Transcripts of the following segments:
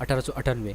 1898,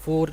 4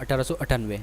1898।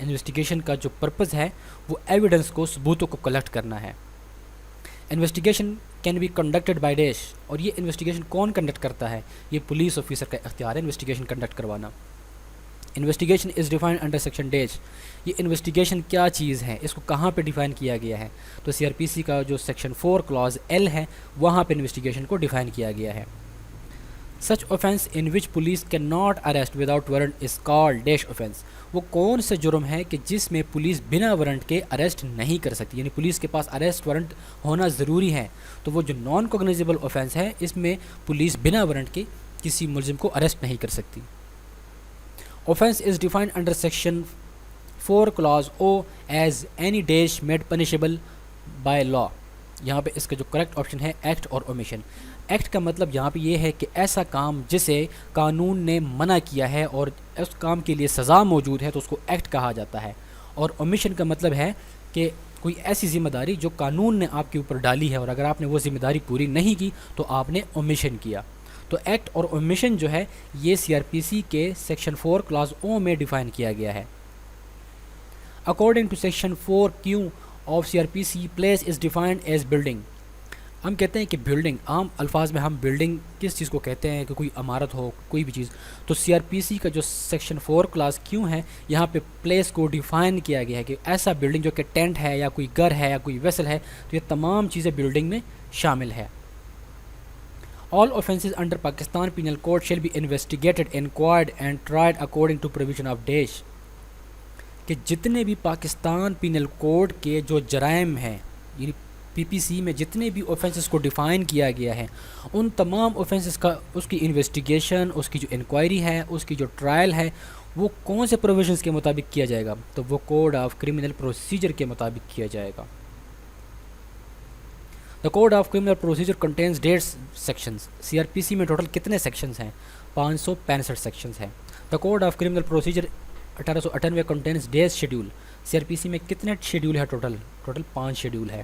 Investigation کا جو purpose ہے وہ ایویڈنس کو، ثبوتوں کو کلیکٹ کرنا ہے. Investigation can be conducted by dash, اور یہ انویسٹیگیشن کون کنڈکٹ کرتا ہے؟ یہ پولیس آفیسر کا اختیار ہے انویسٹیگیشن کنڈکٹ کروانا. Investigation is defined under section dash. یہ انویسٹیگیشن کیا چیز ہے، اس کو کہاں پہ ڈیفائن کیا گیا ہے؟ تو سی آر پی سی کا جو سیکشن 4 کلاز ایل ہے وہاں پہ انویسٹیگیشن کو ڈیفائن کیا گیا ہے. Such offence in which police can not arrest without warrant is called dash offence. وہ کون سے جرم ہے کہ جس میں پولیس بنا وارنٹ کے اریسٹ نہیں کر سکتی، یعنی پولیس کے پاس اریسٹ وارنٹ ہونا ضروری ہے. تو وہ جو نان کوگنیزیبل اوفینس ہے اس میں پولیس بنا وارنٹ کے کسی ملزم کو اریسٹ نہیں کر سکتی. Offence is defined under section 4 clause o as any dash made punishable by law. یہاں پہ اس کا جو کریکٹ آپشن ہے ایکٹ اور اومیشن. ایکٹ کا مطلب یہاں پہ یہ ہے کہ ایسا کام جسے قانون نے منع کیا ہے اور اس کام کے لیے سزا موجود ہے تو اس کو ایکٹ کہا جاتا ہے. اور اومیشن کا مطلب ہے کہ کوئی ایسی ذمہ داری جو قانون نے آپ کے اوپر ڈالی ہے اور اگر آپ نے وہ ذمہ داری پوری نہیں کی تو آپ نے اومیشن کیا. تو ایکٹ اور اومیشن جو ہے یہ سی آر پی سی کے سیکشن 4 کلاز او میں ڈیفائن کیا گیا ہے. According to section 4 q of C R P C place is defined as building. ہم کہتے ہیں کہ بلڈنگ، عام الفاظ میں ہم بلڈنگ کس چیز کو کہتے ہیں کہ کوئی عمارت ہو کوئی بھی چیز. تو سی آر پی سی کا جو سیکشن 4 کلاس کیوں ہے یہاں پہ پلیس کو ڈیفائن کیا گیا ہے کہ ایسا بلڈنگ جو کہ ٹینٹ ہے یا کوئی گھر ہے یا کوئی ویسل ہے، تو یہ تمام چیزیں بلڈنگ میں شامل ہے. All offences under Pakistan Penal Code shall be investigated, inquired and tried according to provision of dash. کہ جتنے بھی پاکستان پینل کوڈ کے جو جرائم ہیں، یعنی پی پی سی میں جتنے بھی اوفینسز کو ڈیفائن کیا گیا ہے ان تمام اوفینسز کا اس کی انویسٹیگیشن، اس کی جو انکوائری ہے، اس کی جو ٹرائل ہے وہ کون سے پروویژنس کے مطابق کیا جائے گا؟ تو وہ کوڈ آف کرمنل پروسیجر کے مطابق کیا جائے گا. The Code of Criminal Procedure contains 8 sections. C R P C میں ٹوٹل کتنے سیکشنز ہیں؟ 565 سیکشنز ہیں. The Code of Criminal Procedure 1898 contains days schedule. C R P C میں کتنے شیڈیول ہے ٹوٹل 5 شیڈیول ہے.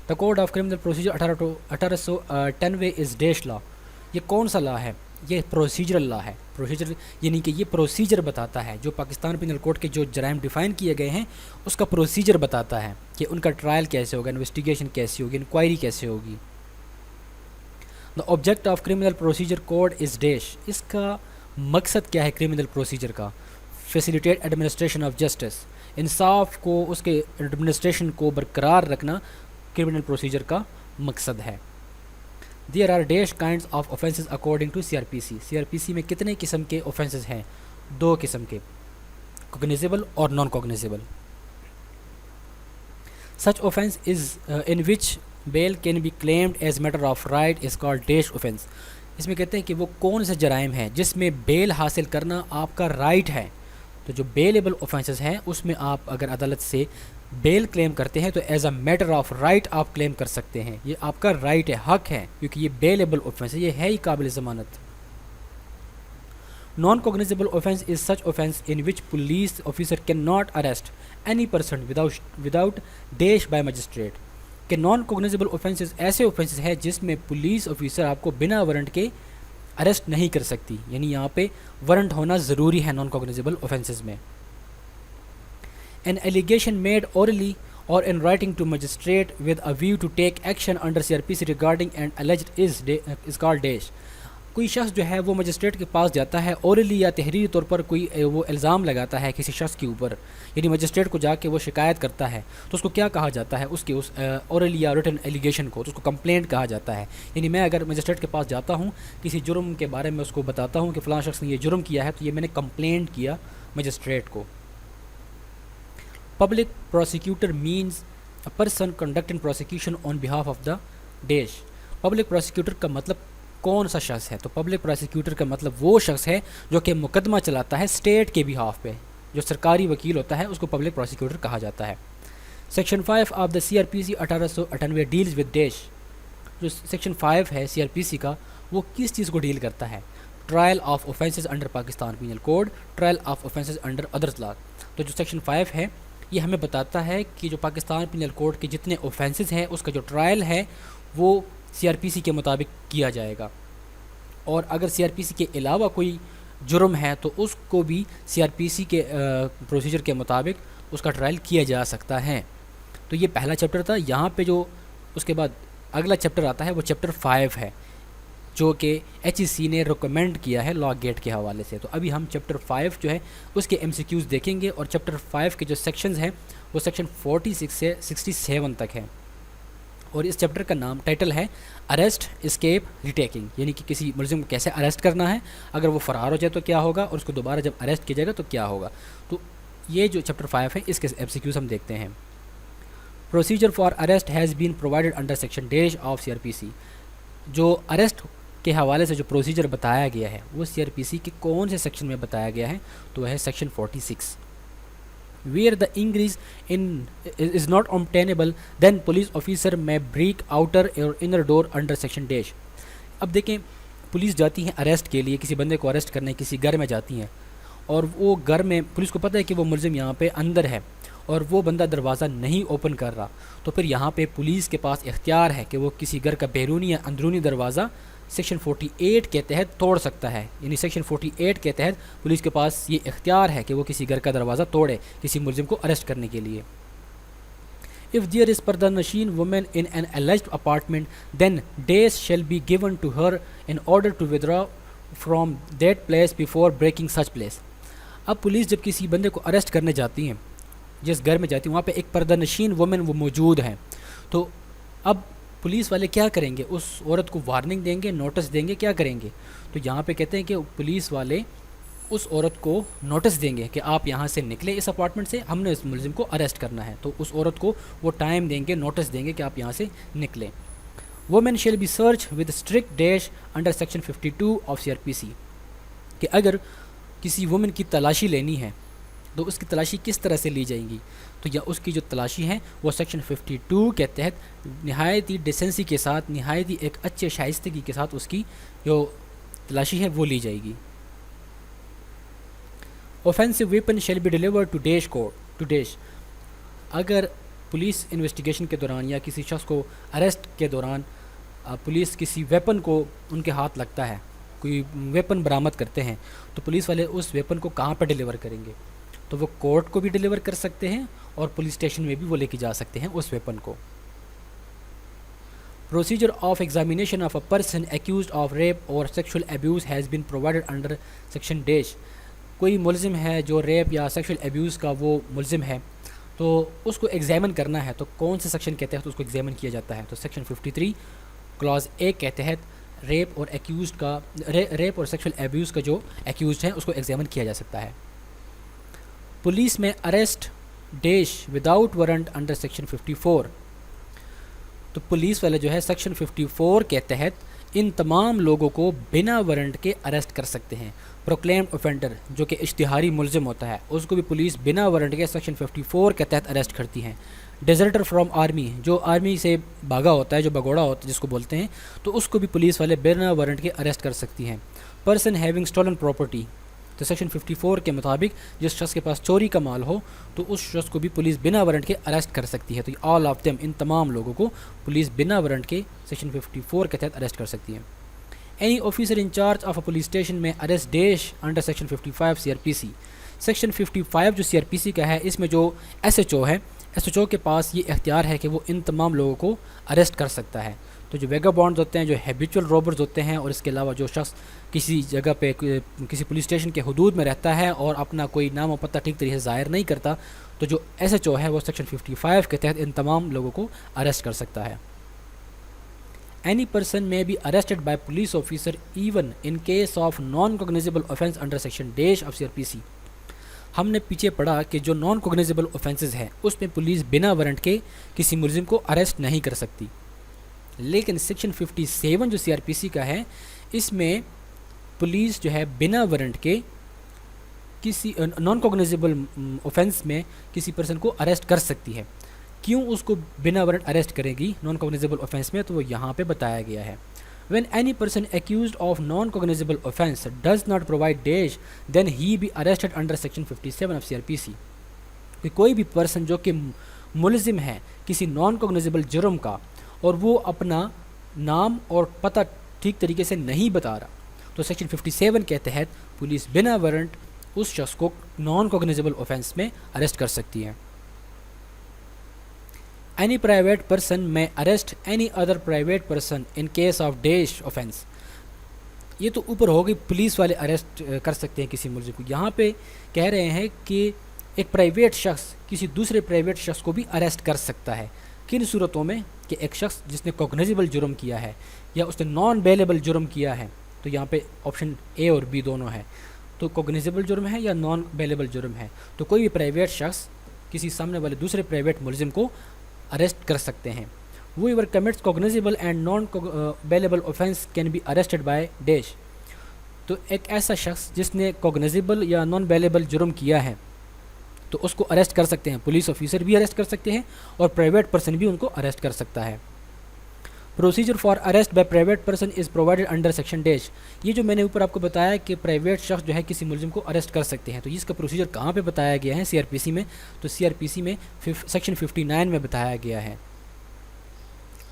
The Code of Criminal Procedure 1898 is dash law. یہ کون سا لا ہے؟ یہ پروسیجرل لا ہے. پروسیجر یعنی کہ یہ پروسیجر بتاتا ہے، جو پاکستان پینل کوڈ کے جو جرائم ڈیفائن کیے گئے ہیں اس کا پروسیجر بتاتا ہے کہ ان کا ٹرائل کیسے ہوگا، انویسٹیگیشن کیسی ہوگی، انکوائری کیسے ہوگی. The object of criminal procedure code is dash. اس کا مقصد کیا ہے کرمنل پروسیجر کا؟ Facilitate administration of justice. انصاف کو، اس کے ایڈمنسٹریشن کو برقرار رکھنا کرمنل پروسیجر کا مقصد ہے. There are dash kinds of offences according to C R P C. C R P C میں کتنے قسم کے offences ہیں؟ 2 قسم کے، cognizable اور non cognizable. Such offence is in which bail can be claimed as matter of right is called dash offence. اس میں کہتے ہیں کہ وہ کون سے جرائم ہیں جس میں بیل حاصل کرنا آپ کا رائٹ ہے. تو جو بیلیبل offences ہیں اس میں آپ اگر عدالت سے بیل کلیم کرتے ہیں تو as a matter of right آپ کلیم کر سکتے ہیں. یہ آپ کا رائٹ ہے، حق ہے، کیونکہ یہ بیلیبل اوفینس ہے، یہ ہے ہی قابل ضمانت. Non cognizable offence is such offence in which police officer can not arrest any person without dash by magistrate. کہ نان کوگنیزیبل اوفینسز ایسے اوفینسز ہیں جس میں پولیس آفیسر آپ کو بنا وارنٹ کے اریسٹ نہیں کر سکتی، یعنی یہاں پہ وارنٹ ہونا ضروری ہے نان کوگنیزیبل اوفینسز میں. An allegation made orally or in writing to magistrate with a view to take action under CRPC regarding an alleged is called dash. کوئی شخص جو ہے وہ مجسٹریٹ کے پاس جاتا ہے اورلی یا تحریری طور پر کوئی وہ الزام لگاتا ہے کسی شخص کے اوپر، یعنی مجسٹریٹ کو جا کے وہ شکایت کرتا ہے تو اس کو کیا کہا جاتا ہے؟ اس کے اس اورلی یا ریٹن ایلیگیشن کو، تو اس کو کمپلینٹ کہا جاتا ہے. یعنی میں اگر مجسٹریٹ کے پاس جاتا ہوں کسی جرم کے بارے میں اس کو بتاتا ہوں کہ فلاں شخص نے یہ جرم کیا ہے تو یہ میں نے کمپلینٹ کیا مجسٹریٹ کو. Public prosecutor means a person conducting prosecution on behalf of the dash. Public prosecutor کا مطلب کون سا شخص ہے؟ تو پبلک پروسیکیوٹر کا مطلب وہ شخص ہے جو کہ مقدمہ چلاتا ہے اسٹیٹ کے بہاف پہ، جو سرکاری وکیل ہوتا ہے اس کو پبلک پروسیکیوٹر کہا جاتا ہے. Section 5 of the C R P C 1898 deals with dash. جو سیکشن 5 ہے سی آر پی سی کا وہ کس چیز کو ڈیل کرتا ہے؟ Trial of offences under Pakistan penal code, trial of offences under others law. تو جو سیکشن 5 ہے یہ ہمیں بتاتا ہے کہ جو پاکستان پینل کوڈ کے جتنے اوفینسز ہیں اس کا جو ٹرائل ہے وہ سی آر پی سی کے مطابق کیا جائے گا. اور اگر سی آر پی سی کے علاوہ کوئی جرم ہے تو اس کو بھی سی آر پی سی کے پروسیجر کے مطابق اس کا ٹرائل کیا جا سکتا ہے. تو یہ پہلا چیپٹر تھا. یہاں پہ جو اس کے بعد اگلا چیپٹر آتا ہے وہ چیپٹر 5 ہے جو کہ ایچ ای سی نے ریکمینڈ کیا ہے لاگ گیٹ کے حوالے سے. تو ابھی ہم چیپٹر 5 جو ہے اس کے ایم سی کیوز دیکھیں گے, اور چیپٹر 5 کے جو سیکشنز ہیں وہ سیکشن 46 سے 67 تک ہے. اور اس چیپٹر کا نام ٹائٹل ہے اریسٹ اسکیپ ریٹیکنگ, یعنی کہ کسی ملزم کو کیسے اریسٹ کرنا ہے, اگر وہ فرار ہو جائے تو کیا ہوگا, اور اس کو دوبارہ جب اریسٹ کیا جائے گا تو کیا ہوگا. تو یہ جو چیپٹر 5 ہے اس کے ایم سی کیوز ہم دیکھتے ہیں. Procedure for arrest has been provided under section dash of C R P C. جو اریسٹ کے حوالے سے جو پروسیجر بتایا گیا ہے وہ سی آر پی سی کے کون سے سیکشن میں بتایا گیا ہے, تو وہ ہے section 46. Where the ingress in is not obtainable then police officer may break outer or inner door under section dash. اب دیکھیں پولیس جاتی ہیں اریسٹ کے لیے, کسی بندے کو اریسٹ کرنے کسی گھر میں جاتی ہیں, اور وہ گھر میں پولیس کو پتہ ہے کہ وہ ملزم یہاں پہ اندر ہے اور وہ بندہ دروازہ نہیں اوپن کر رہا, تو پھر یہاں پہ پولیس کے پاس اختیار ہے کہ وہ کسی گھر کا بیرونی یا اندرونی دروازہ سیکشن 48 کے تحت توڑ سکتا ہے. یعنی سیکشن 48 کے تحت پولیس کے پاس یہ اختیار ہے کہ وہ کسی گھر کا دروازہ توڑے کسی ملزم کو اریسٹ کرنے کے لیے. If there is پردہ نشین woman in an alleged apartment, then days shall be given to her in order to withdraw from that place before breaking such place. اب پولیس جب کسی بندے کو اریسٹ کرنے جاتی ہیں, جس گھر میں جاتی ہیں وہاں پہ ایک پردہ نشین وومن وہ موجود ہیں, تو اب پولیس والے کیا کریں گے, اس عورت کو وارننگ دیں گے, نوٹس دیں گے, کیا کریں گے. تو یہاں پہ کہتے ہیں کہ پولیس والے اس عورت کو نوٹس دیں گے کہ آپ یہاں سے نکلیں اس اپارٹمنٹ سے, ہم نے اس ملزم کو اریسٹ کرنا ہے. تو اس عورت کو وہ ٹائم دیں گے, نوٹس دیں گے کہ آپ یہاں سے نکلیں. Women shall be search with strict dash under section 52 of C R P C. کہ اگر کسی وومن کی تلاشی لینی ہے تو اس کی تلاشی کس طرح سے لی جائیں گی, تو یا اس کی جو تلاشی ہے وہ سیکشن 52 کے تحت نہایت ہی ڈیسنسی کے ساتھ, نہایت ہی ایک اچھے شائستگی کے ساتھ اس کی جو تلاشی ہے وہ لی جائے گی. Offensive weapon shall be delivered to dash court to dash. اگر پولیس انویسٹیگیشن کے دوران یا کسی شخص کو اریسٹ کے دوران پولیس کسی ویپن کو ان کے ہاتھ لگتا ہے, کوئی ویپن برآمد کرتے ہیں, تو پولیس والے اس ویپن کو کہاں پہ ڈیلیور کریں گے, تو وہ کورٹ کو بھی ڈیلیور کر سکتے ہیں اور پولیس اسٹیشن میں بھی وہ لے کے جا سکتے ہیں اس ویپن کو. Procedure of examination of a person accused of rape اور sexual abuse has been provided under section dash. کوئی ملزم ہے جو ریپ یا سیکشل ایبیوز کا وہ ملزم ہے, تو اس کو ایگزامن کرنا ہے, تو کون سے سیکشن کے تحت اس کو ایگزامن کیا جاتا ہے, تو سیکشن 53 کلاز 1 کے تحت ریپ اور ایکیوزڈ کا ریپ اور سیکشل ایبیوز کا جو ایکیوزڈ ہے اس کو ایگزامن کیا جا سکتا ہے. پولیس میں arrest dash without warrant under section 54. تو پولیس والے جو ہے سیکشن 54 کے تحت ان تمام لوگوں کو بنا وارنٹ کے اریسٹ کر سکتے ہیں. پروکلیمڈ اوفینڈر جو کہ اشتہاری ملزم ہوتا ہے اس کو بھی پولیس بنا وارنٹ کے سیکشن 54 کے تحت اریسٹ کرتی ہیں. ڈیزرٹر فرام آرمی جو آرمی سے بھاگا ہوتا ہے, جو بگوڑا ہوتا ہے جس کو بولتے ہیں, تو اس کو بھی پولیس والے بنا وارنٹ کے اریسٹ کر سکتی ہیں. پرسن ہیونگ اسٹولن پراپرٹی, تو سیکشن 54 کے مطابق جس شخص کے پاس چوری کا مال ہو تو اس شخص کو بھی پولیس بنا وارنٹ کے اریسٹ کر سکتی ہے. تو آل آف دیم, ان تمام لوگوں کو پولیس بنا وارنٹ کے سیکشن 54 کے تحت اریسٹ کر سکتی ہے. Any officer in charge of a police station may arrest dash under section 55 C R P C. Section 55 جو سی آر پی سی کا ہے اس میں جو ایس ایچ او ہے, ایس ایچ او کے پاس یہ اختیار ہے کہ وہ ان تمام لوگوں کو اریسٹ کر سکتا ہے. تو جو ویگا بانڈز ہوتے ہیں, جو ہیبیچول روبرز ہوتے ہیں, اور اس کے علاوہ جو شخص کسی جگہ پہ کسی پولیس اسٹیشن کے حدود میں رہتا ہے اور اپنا کوئی نام و پتہ ٹھیک طریقے سے ظاہر نہیں کرتا, تو جو ایس ایچ او ہے وہ سیکشن 55 کے تحت ان تمام لوگوں کو اریسٹ کر سکتا ہے. Any person may be arrested by police officer even in case of non cognizable offence under section dash of C R P C. ہم نے پیچھے پڑھا کہ جو نان کوگنیزیبل اوفینسز ہیں اس میں پولیس بنا وارنٹ کے کسی ملزم کو اریسٹ نہیں کر سکتی, لیکن سیکشن 57 جو سی آر پی سی کا ہے اس میں پولیس جو ہے بنا وارنٹ کے کسی نان کوگنیزیبل اوفینس میں کسی پرسن کو اریسٹ کر سکتی ہے. کیوں اس کو بنا وارنٹ اریسٹ کرے گی نان کوگنیزیبل اوفینس میں, تو وہ یہاں پہ بتایا گیا ہے. When any person accused of non-cognizable offence does not provide dash, then he be arrested under section 57 of CRPC. کہ کوئی بھی پرسن جو کہ ملزم ہے کسی نان کوگنیزیبل جرم کا اور وہ اپنا نام اور پتہ ٹھیک طریقے سے نہیں بتا رہا, تو سیکشن 57 کے تحت پولیس بنا وارنٹ اس شخص کو نان کوگنیزیبل اوفینس میں اریسٹ کر سکتی ہے. اینی پرائیویٹ پرسن میں arrest any other private person in case of dash offence. یہ تو اوپر ہو گئی پولیس والے اریسٹ کر سکتے ہیں کسی ملزم کو. یہاں پہ کہہ رہے ہیں کہ ایک پرائیویٹ شخص کسی دوسرے پرائیویٹ شخص کو بھی اریسٹ کر سکتا ہے. کن صورتوں میں؟ کہ ایک شخص جس نے کوگنیزیبل جرم کیا ہے یا اس نے نان بیلیبل جرم کیا ہے. تو یہاں پہ آپشن اے اور بی دونوں ہے. تو کوگنیزیبل جرم ہے یا نان بیلیبل جرم ہے. تو کوئی بھی پرائیویٹ شخص کسی سامنے والے دوسرے پرائیویٹ ملزم کو اریسٹ کر سکتے ہیں. whoever commits cognizable and non-bailable offense can be arrested by dash. تو ایک ایسا شخص جس نے کوگنیزیبل یا نان بیلیبل جرم کیا ہے تو اس کو اریسٹ کر سکتے ہیں. پولیس آفیسر بھی اریسٹ کر سکتے ہیں اور پرائیویٹ پرسن بھی ان کو اریسٹ کر سکتا ہے. Procedure for arrest by private person is provided under section dash. یہ جو میں نے اوپر آپ کو بتایا کہ پرائیویٹ شخص جو ہے کسی ملزم کو اریسٹ کر سکتے ہیں, تو اس کا پروسیجر کہاں پہ بتایا گیا ہے؟ سی آر پی سی میں. تو سی آر پی سی میں سیکشن 59 میں بتایا گیا ہے.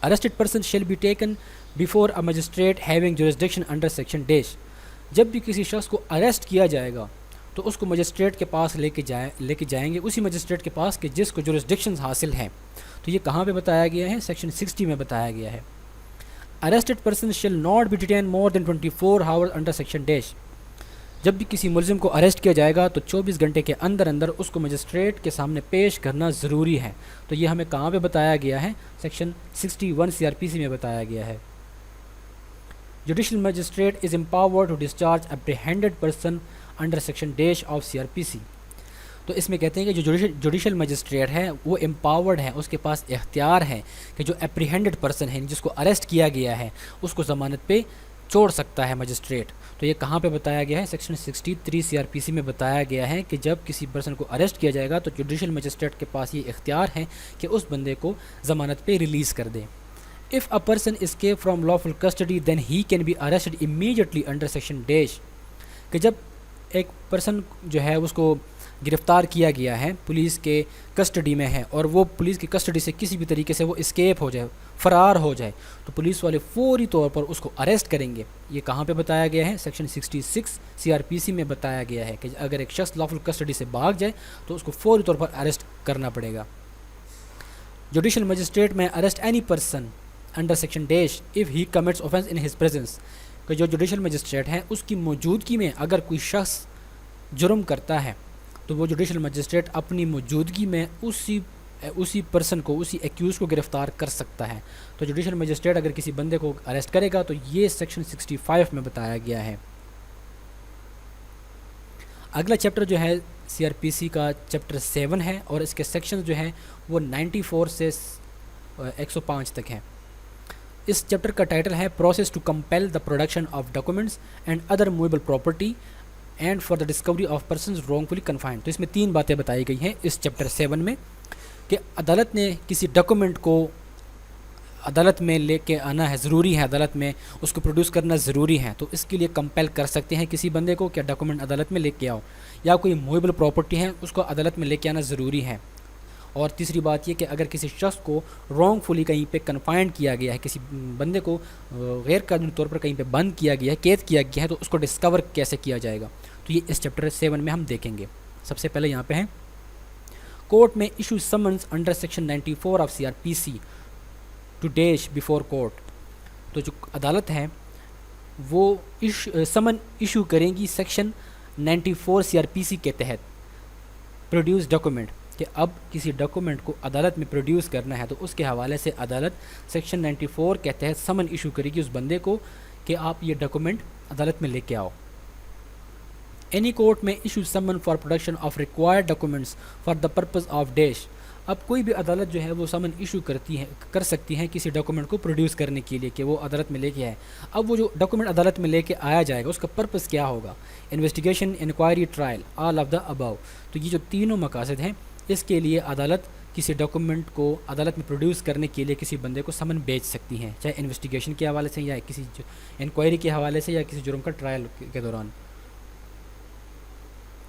Arrested person shall be taken before a magistrate having jurisdiction under section dash. جب بھی کسی شخص کو اریسٹ کیا جائے گا تو اس کو مجسٹریٹ کے پاس لے کے جائیں گے, اسی مجسٹریٹ کے پاس کہ جس کو جورسڈکشنز حاصل ہیں. تو یہ کہاں پہ بتایا گیا ہے؟ سیکشن 60 میں بتایا گیا ہے. Arrested person shall not be detained more than 24 hours under section dash. جب بھی کسی ملزم کو اریسٹ کیا جائے گا تو 24 گھنٹے کے اندر اس کو مجسٹریٹ کے سامنے پیش کرنا ضروری ہے. تو یہ ہمیں کہاں پہ بتایا گیا ہے؟ سیکشن 61 سی آر پی سی میں بتایا گیا ہے. Judicial magistrate is empowered to discharge apprehended person under section dash of C R P C. تو اس میں کہتے ہیں کہ جو جوڈیشل مجسٹریٹ ہے وہ امپاورڈ ہے, اس کے پاس اختیار ہے کہ جو اپریہینڈڈ پرسن ہے جس کو اریسٹ کیا گیا ہے اس کو ضمانت پہ چھوڑ سکتا ہے مجسٹریٹ. تو یہ کہاں پہ بتایا گیا ہے؟ سیکشن 63 سی آر پی سی میں بتایا گیا ہے کہ جب کسی پرسن کو اریسٹ کیا جائے گا تو جوڈیشل مجسٹریٹ کے پاس یہ اختیار ہے کہ اس بندے کو ضمانت پہ ریلیز کر دے. If a person escape from lawful custody then he can be arrested immediately under section dash. کہ جب ایک پرسن جو ہے اس کو گرفتار کیا گیا ہے, پولیس کے کسٹڈی میں ہے اور وہ پولیس کی کسٹڈی سے کسی بھی طریقے سے وہ اسکیپ ہو جائے, فرار ہو جائے, تو پولیس والے فوری طور پر اس کو اریسٹ کریں گے. یہ کہاں پہ بتایا گیا ہے؟ سیکشن 66 سی آر پی سی میں بتایا گیا ہے کہ اگر ایک شخص لافل کسٹڈی سے بھاگ جائے تو اس کو فوری طور پر اریسٹ کرنا پڑے گا. جوڈیشل مجسٹریٹ میں arrest any person under section dash if he commits offence in his presence. کہ جو جوڈیشل مجسٹریٹ ہے اس کی موجودگی میں اگر کوئی شخص جرم کرتا ہے تو وہ جوڈیشل مجسٹریٹ اپنی موجودگی میں اسی پرسن کو, اسی ایکیوز کو گرفتار کر سکتا ہے. تو جوڈیشل مجسٹریٹ اگر کسی بندے کو اریسٹ کرے گا تو یہ سیکشن 65 میں بتایا گیا ہے. اگلا چیپٹر جو ہے سی آر پی سی کا چیپٹر 7 ہے اور اس کے سیکشن جو ہیں وہ 94 سے 105 تک ہیں. اس چیپٹر کا ٹائٹل ہے process to compel the production of documents and other movable property and for the discovery of persons wrongfully confined. تو اس میں 3 باتیں بتائی گئی ہیں اس چیپٹر 7 میں کہ عدالت نے کسی ڈاکومنٹ کو عدالت میں لے کے آنا ہے, ضروری ہے, عدالت میں اس کو پروڈیوس کرنا ضروری ہے. تو اس کے لیے کمپیل کر سکتے ہیں کسی بندے کو کہ ڈاکومنٹ عدالت میں لے کے آؤ, یا کوئی موویبل پراپرٹی ہے اس کو عدالت میں لے کے آنا ضروری ہے. اور تیسری بات یہ کہ اگر کسی شخص کو رانگ فلی کہیں پہ کنفائنڈ کیا گیا ہے, کسی بندے کو غیر قانونی طور پر کہیں پہ بند کیا گیا ہے, قید کیا گیا ہے, تو اس کو ڈسکور کیسے کیا جائے گا, تو یہ اس چیپٹر 7 میں ہم دیکھیں گے. سب سے پہلے یہاں پہ ہیں کورٹ میں issue summons under section 94 of C R P C to dash before court. تو جو عدالت ہے وہ سمن ایشو کریں گی section 94 C R P C کے تحت پروڈیوس ڈاکومنٹ, کہ اب کسی ڈاکومنٹ کو عدالت میں پروڈیوس کرنا ہے تو اس کے حوالے سے عدالت سیکشن 94 کے تحت سمن ایشو کرے گی اس بندے کو کہ آپ یہ ڈاکومنٹ عدالت میں لے کے آؤ. اینی کورٹ میں ایشو سمن for production of required documents for the purpose of dash. اب کوئی بھی عدالت جو ہے وہ سمن ایشو کر سکتی ہے کسی ڈاکومنٹ کو پروڈیوس کرنے کے لیے کہ وہ عدالت میں لے کے آئے. اب وہ جو ڈاکومنٹ عدالت میں لے کے آیا جائے گا اس کا پرپز کیا ہوگا؟ Investigation, inquiry, trial, all of the above. تو یہ جو تینوں مقاصد ہیں اس کے لیے عدالت کسی ڈاکومنٹ کو عدالت میں پروڈیوس کرنے کے لیے کسی بندے کو سمن بھیج سکتی ہیں, چاہے انویسٹیگیشن کے حوالے سے یا کسی انکوائری کے حوالے سے یا کسی جرم کا ٹرائل کے دوران.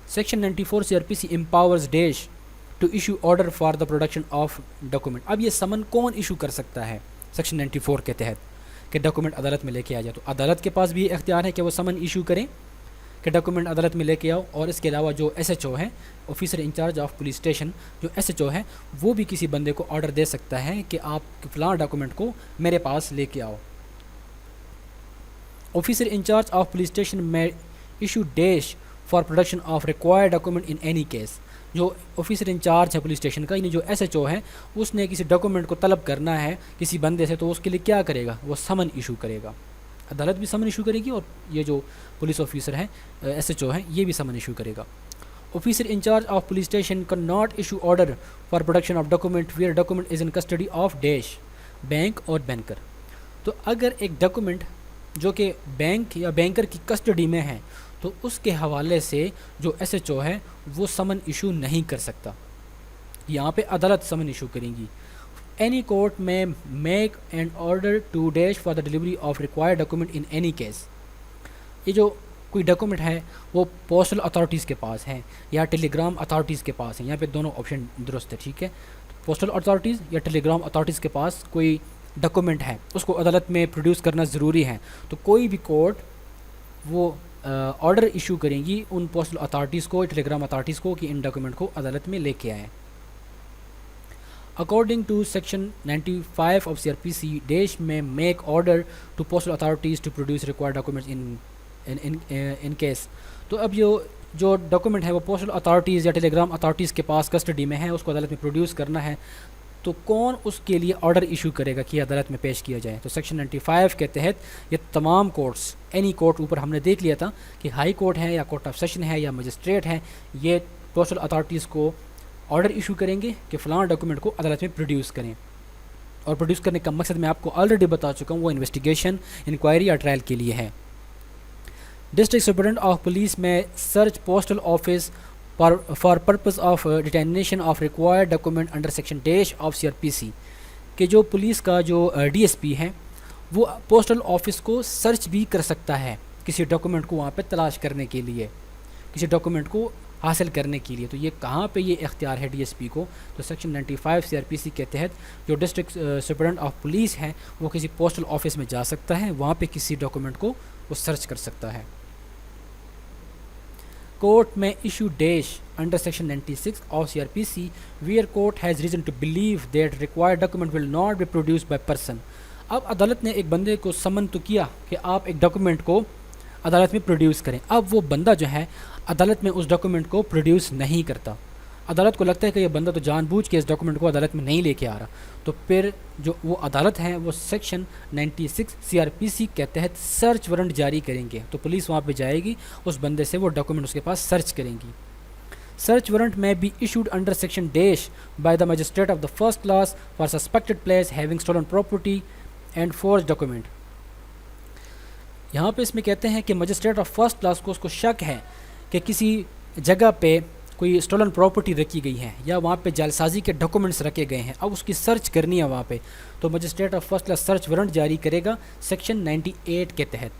Section 94 C R P C empowers dash to issue order for the production of document. اب یہ سمن کون ایشو کر سکتا ہے سیکشن 94 کے تحت؟ کہ ڈاکومنٹ عدالت میں لے کے آ جائے. تو عدالت کے پاس بھی یہ اختیار ہے کہ وہ سمن ایشو کریں کہ ڈاکومنٹ عدالت میں لے کے آؤ. اور اس کے علاوہ جو ایس ایچ او ہے, officer in charge of police station, جو ایس ایچ او ہے وہ بھی کسی بندے کو آرڈر دے سکتا ہے کہ آپ فلاں ڈاکومنٹ کو میرے پاس لے کے آؤ. Officer in charge of police station may issue dash for production of required document in any case. جو آفیسر انچارج ہے پولیس اسٹیشن کا, یعنی جو ایس ایچ او ہے, اس نے کسی ڈاکومنٹ کو طلب کرنا ہے کسی بندے سے, تو اس کے لیے کیا کرے گا, وہ سمن ایشو کرے گا. عدالت بھی سمن ایشو کرے گی اور یہ جو پولیس آفیسر ہے ایس ایچ او ہے یہ بھی سمن ایشو کرے گا. Officer in charge of police station can not issue order for production of document where document is in custody of dash bank اور بینکر. تو اگر ایک ڈاکومنٹ جو کہ بینک یا بینکر کی کسٹڈی میں ہے تو اس کے حوالے سے جو ایس ایچ او ہے وہ سمن ایشو نہیں کر سکتا. یہاں پہ عدالت سمن ایشو کریں گی. اینی کورٹ میں make and order two dash for the delivery of required document in any case. یہ جو کوئی ڈاکومنٹ ہے وہ پوسٹل اتھارٹیز کے پاس ہیں یا ٹیلی گرام اتھارٹیز کے پاس ہیں. یہاں پہ دونوں آپشن درست ہے, ٹھیک ہے. پوسٹل اتھارٹیز یا ٹیلی گرام اتھارٹیز کے پاس کوئی ڈاکومنٹ ہے, اس کو عدالت میں پروڈیوس کرنا ضروری ہے, تو کوئی بھی کورٹ وہ آرڈر ایشو کریں گی ان پوسٹل اتھارٹیز کو, ٹیلی گرام اتھارٹیز کو, کہ ان ڈاکومنٹ کو عدالت میں لے کے آئیں. According to section 95 of C R P C, dash may make order to postal authorities to produce required documents in case. تو اب جو ڈاکومنٹ ہے وہ پوسٹل اتھارٹیز یا ٹیلی گرام اتھارٹیز کے پاس کسٹڈی میں ہے, اس کو عدالت میں پروڈیوس کرنا ہے, تو کون اس کے لیے آرڈر ایشو کرے گا کہ عدالت میں پیش کیا جائے. تو سیکشن 95 کے تحت یہ تمام کورٹس, اینی کورٹ, اوپر ہم نے دیکھ لیا تھا کہ ہائی کورٹ ہے یا کورٹ آف سیشن ہے یا مجسٹریٹ ہے, یہ پوسٹل اتھارٹیز کو آرڈر ایشو کریں گے کہ فلاں ڈاکومنٹ کو عدالت میں پروڈیوس کریں. اور پروڈیوس کرنے کا مقصد میں آپ کو آلریڈی بتا چکا ہوں, وہ انویسٹیگیشن, انکوائری یا ٹرائل کے لیے ہے. District superintendent of police may search postal office for purpose of determination of required document under section dash of C R P C, کہ جو پولیس کا جو ڈی ایس پی ہے وہ پوسٹل آفس کو سرچ بھی کر سکتا ہے کسی ڈاکومنٹ کو وہاں پہ تلاش کرنے کے لیے, کسی ڈاکومنٹ کو حاصل کرنے کے لیے. تو یہ کہاں پہ یہ اختیار ہے ڈی ایس پی کو, تو سیکشن 95 سی آر پی سی کے تحت جو ڈسٹرکٹ سپرنٹینڈنٹ آف پولیس ہے وہ کسی پوسٹل آفس میں جا سکتا ہے, وہاں پہ کسی ڈاکومنٹ کو وہ سرچ کر سکتا ہے. Court may issue dash under section 96 of CRPC where court has reason to believe that required document will not be produced by person. اب عدالت نے ایک بندے کو سمن تو کیا کہ آپ ایک ڈاکومنٹ کو عدالت میں پروڈیوس کریں. اب وہ بندہ جو ہے عدالت میں اس ڈاکومنٹ کو پروڈیوس نہیں کرتا. عدالت کو لگتا ہے کہ یہ بندہ تو جان بوجھ کے اس ڈاکومنٹ کو عدالت میں نہیں لے کے آ رہا, تو پھر جو وہ عدالت ہے وہ سیکشن 96 سی آر پی سی کے تحت سرچ وارنٹ جاری کریں گے. تو پولیس وہاں پہ جائے گی, اس بندے سے وہ ڈاکومنٹ اس کے پاس سرچ کریں گی. Search warrant may be issued under section dash by the magistrate of the first class for suspected place having stolen property and forge document. یہاں پہ اس میں کہتے ہیں کہ مجسٹریٹ آف فرسٹ کلاس کو اس کو شک ہے کہ کسی جگہ پہ کوئی اسٹولن پراپرٹی رکھی گئی ہے یا وہاں پہ جعلسازی کے ڈاکومنٹس رکھے گئے ہیں, اب اس کی سرچ کرنی ہے وہاں پہ, تو magistrate of first class search warrant جاری کرے گا سیکشن 98 کے تحت.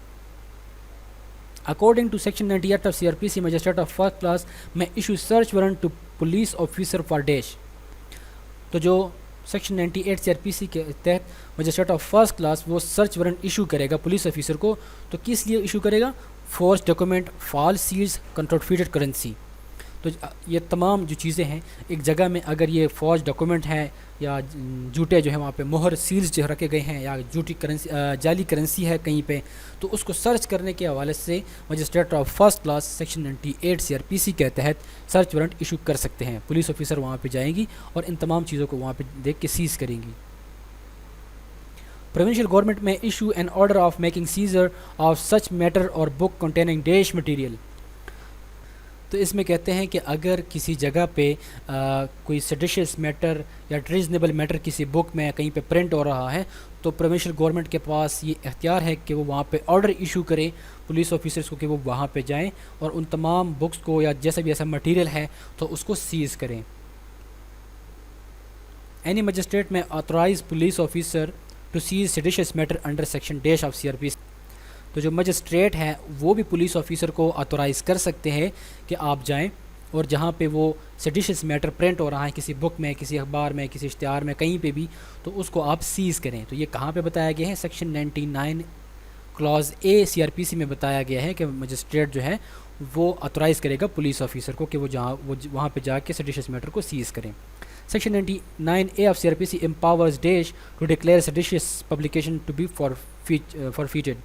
According to section 98 of C R P C, magistrate of first class may issue search warrant to police officer for dash. تو جو section 98 C R P C کے تحت magistrate of first class وہ search warrant issue کرے گا police officer کو, تو کس لیے ایشو کرے گا, forge document, false seals, counterfeited currency. تو یہ تمام جو چیزیں ہیں ایک جگہ میں, اگر یہ فوج ڈاکومنٹ ہے یا جھوٹے جو ہے وہاں پہ مہر سیلز جو رکھے گئے ہیں یا جھوٹی کرنسی, جعلی کرنسی ہے کہیں پہ, تو اس کو سرچ کرنے کے حوالے سے magistrate of first class section 98 C R P C کے تحت سرچ وارنٹ ایشو کر سکتے ہیں. پولیس آفیسر وہاں پہ جائیں گی اور ان تمام چیزوں کو وہاں پہ دیکھ کے سیز کریں گی. Provincial government may issue an order of making seizure of such matter or book containing dash material. تو اس میں کہتے ہیں کہ اگر کسی جگہ پہ کوئی سیڈیشس میٹر یا ٹریزنیبل میٹر کسی بک میں کہیں پہ پرنٹ ہو رہا ہے, تو پروونشل گورنمنٹ کے پاس یہ اختیار ہے کہ وہ وہاں پہ آرڈر ایشو کرے پولیس آفیسرس کو کہ وہ وہاں پہ جائیں اور ان تمام بکس کو یا جیسا بھی ایسا مٹیریل ہے تو اس کو سیز کریں. Any magistrate may authorize police officer to seize seditious matter under section dash of C R P. تو جو مجسٹریٹ ہے وہ بھی پولیس آفیسر کو آتھورائز کر سکتے ہیں کہ آپ جائیں اور جہاں پہ وہ سیڈیشس میٹر پرنٹ ہو رہا ہے کسی بک میں، کسی اخبار میں، کسی اشتہار میں، کہیں پہ بھی، تو اس کو آپ سیز کریں. تو یہ کہاں پہ بتایا گیا ہے؟ سیکشن 99 کلاز اے سی آر پی سی میں بتایا گیا ہے کہ مجسٹریٹ جو ہے وہ اتھورائز کرے گا پولیس آفیسر کو کہ وہ وہاں پہ جا کے سیڈیشس میٹر کو سیز کریں. Section 99 A of C R P C empowers dash to declare seditious publication to be forfeited.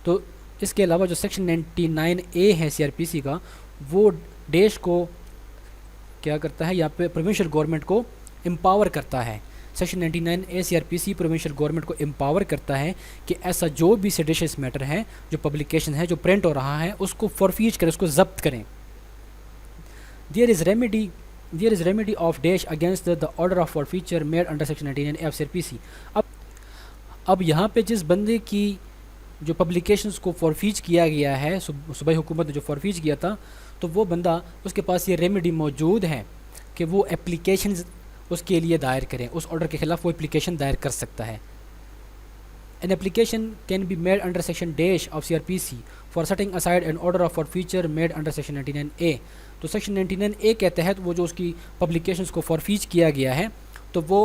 تو اس کے علاوہ جو سیکشن 99 اے ہے سی آر پی سی کا، وہ ڈیش کو کیا کرتا ہے؟ یہاں پہ پروونشل گورنمنٹ کو امپاور کرتا ہے. سیکشن 99 اے سی آر پی سی پروونشل گورنمنٹ کو امپاور کرتا ہے کہ ایسا جو بھی سیڈیشس میٹر ہے، جو پبلیکیشن ہے، جو پرنٹ ہو رہا ہے، اس کو فارفیچ کریں، اس کو ضبط کریں. There is remedy of dash against the order of forfeiture made under section 99 A of CRPC. اب یہاں پہ جس بندے کی جو پبلیکیشنز کو فارفیچ کیا گیا ہے، صوبائی حکومت نے جو فارفیچ کیا تھا، تو وہ بندہ، اس کے پاس یہ ریمیڈی موجود ہے کہ وہ اپلیکیشنز اس کے لیے دائر کریں، اس آرڈر کے خلاف وہ اپلیکیشن دائر کر سکتا ہے. An application can be made under section dash of CRPC for setting aside an order of forfeiture made under section 99A. تو سیکشن 99A کے تحت وہ جو اس کی پبلیکیشنز کو فارفیچ کیا گیا ہے، تو وہ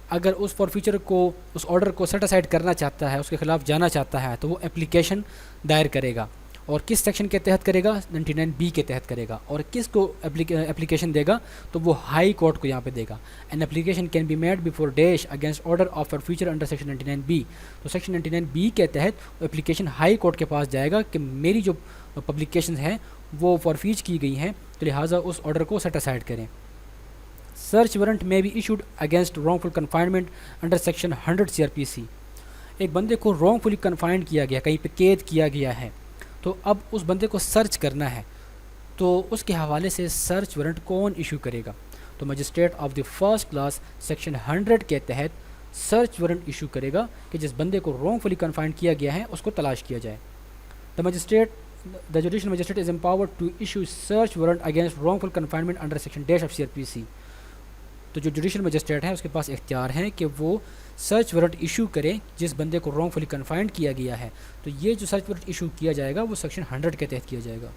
اگر اس فارفیچر کو، اس آرڈر کو سیٹ اسائڈ کرنا چاہتا ہے، اس کے خلاف جانا چاہتا ہے، تو وہ اپلیکیشن دائر کرے گا. اور کس سیکشن کے تحت کرے گا؟ 99B کے تحت کرے گا. اور کس کو اپلیکیشن دے گا؟ تو وہ ہائی کورٹ کو یہاں پہ دے گا. An application can be made before dash against order of forfeiture under section 99B. تو سیکشن 99B کے تحت اپلیکیشن ہائی کورٹ کے پاس جائے گا کہ میری جو پبلیکیشنز ہیں وہ فارفیچ کی گئی ہیں، تو لہٰذا اس آرڈر کو سیٹ اسائڈ کریں. Search warrant may be issued against wrongful confinement under section 100 CRPC. ایک بندے کو رانگ فلی کنفائنڈ کیا گیا، کہیں پہ قید کیا گیا ہے، تو اب اس بندے کو سرچ کرنا ہے، تو اس کے حوالے سے سرچ وارنٹ کون ایشو کرے گا؟ تو magistrate of the first class section 100 کے تحت سرچ وارنٹ ایشو کرے گا کہ جس بندے کو رانگ فلی کنفائنڈ کیا گیا ہے اس کو تلاش کیا جائے. The judicial magistrate is empowered to issue search warrant against wrongful confinement under section dash of CRPC. تو جو جوڈیشل مجسٹریٹ ہے اس کے پاس اختیار ہے کہ وہ سرچ وارنٹ ایشو کرے جس بندے کو رانگ فلی کنفائنڈ کیا گیا ہے. تو یہ جو سرچ وارنٹ ایشو کیا جائے گا وہ سیکشن 100 کے تحت کیا جائے گا.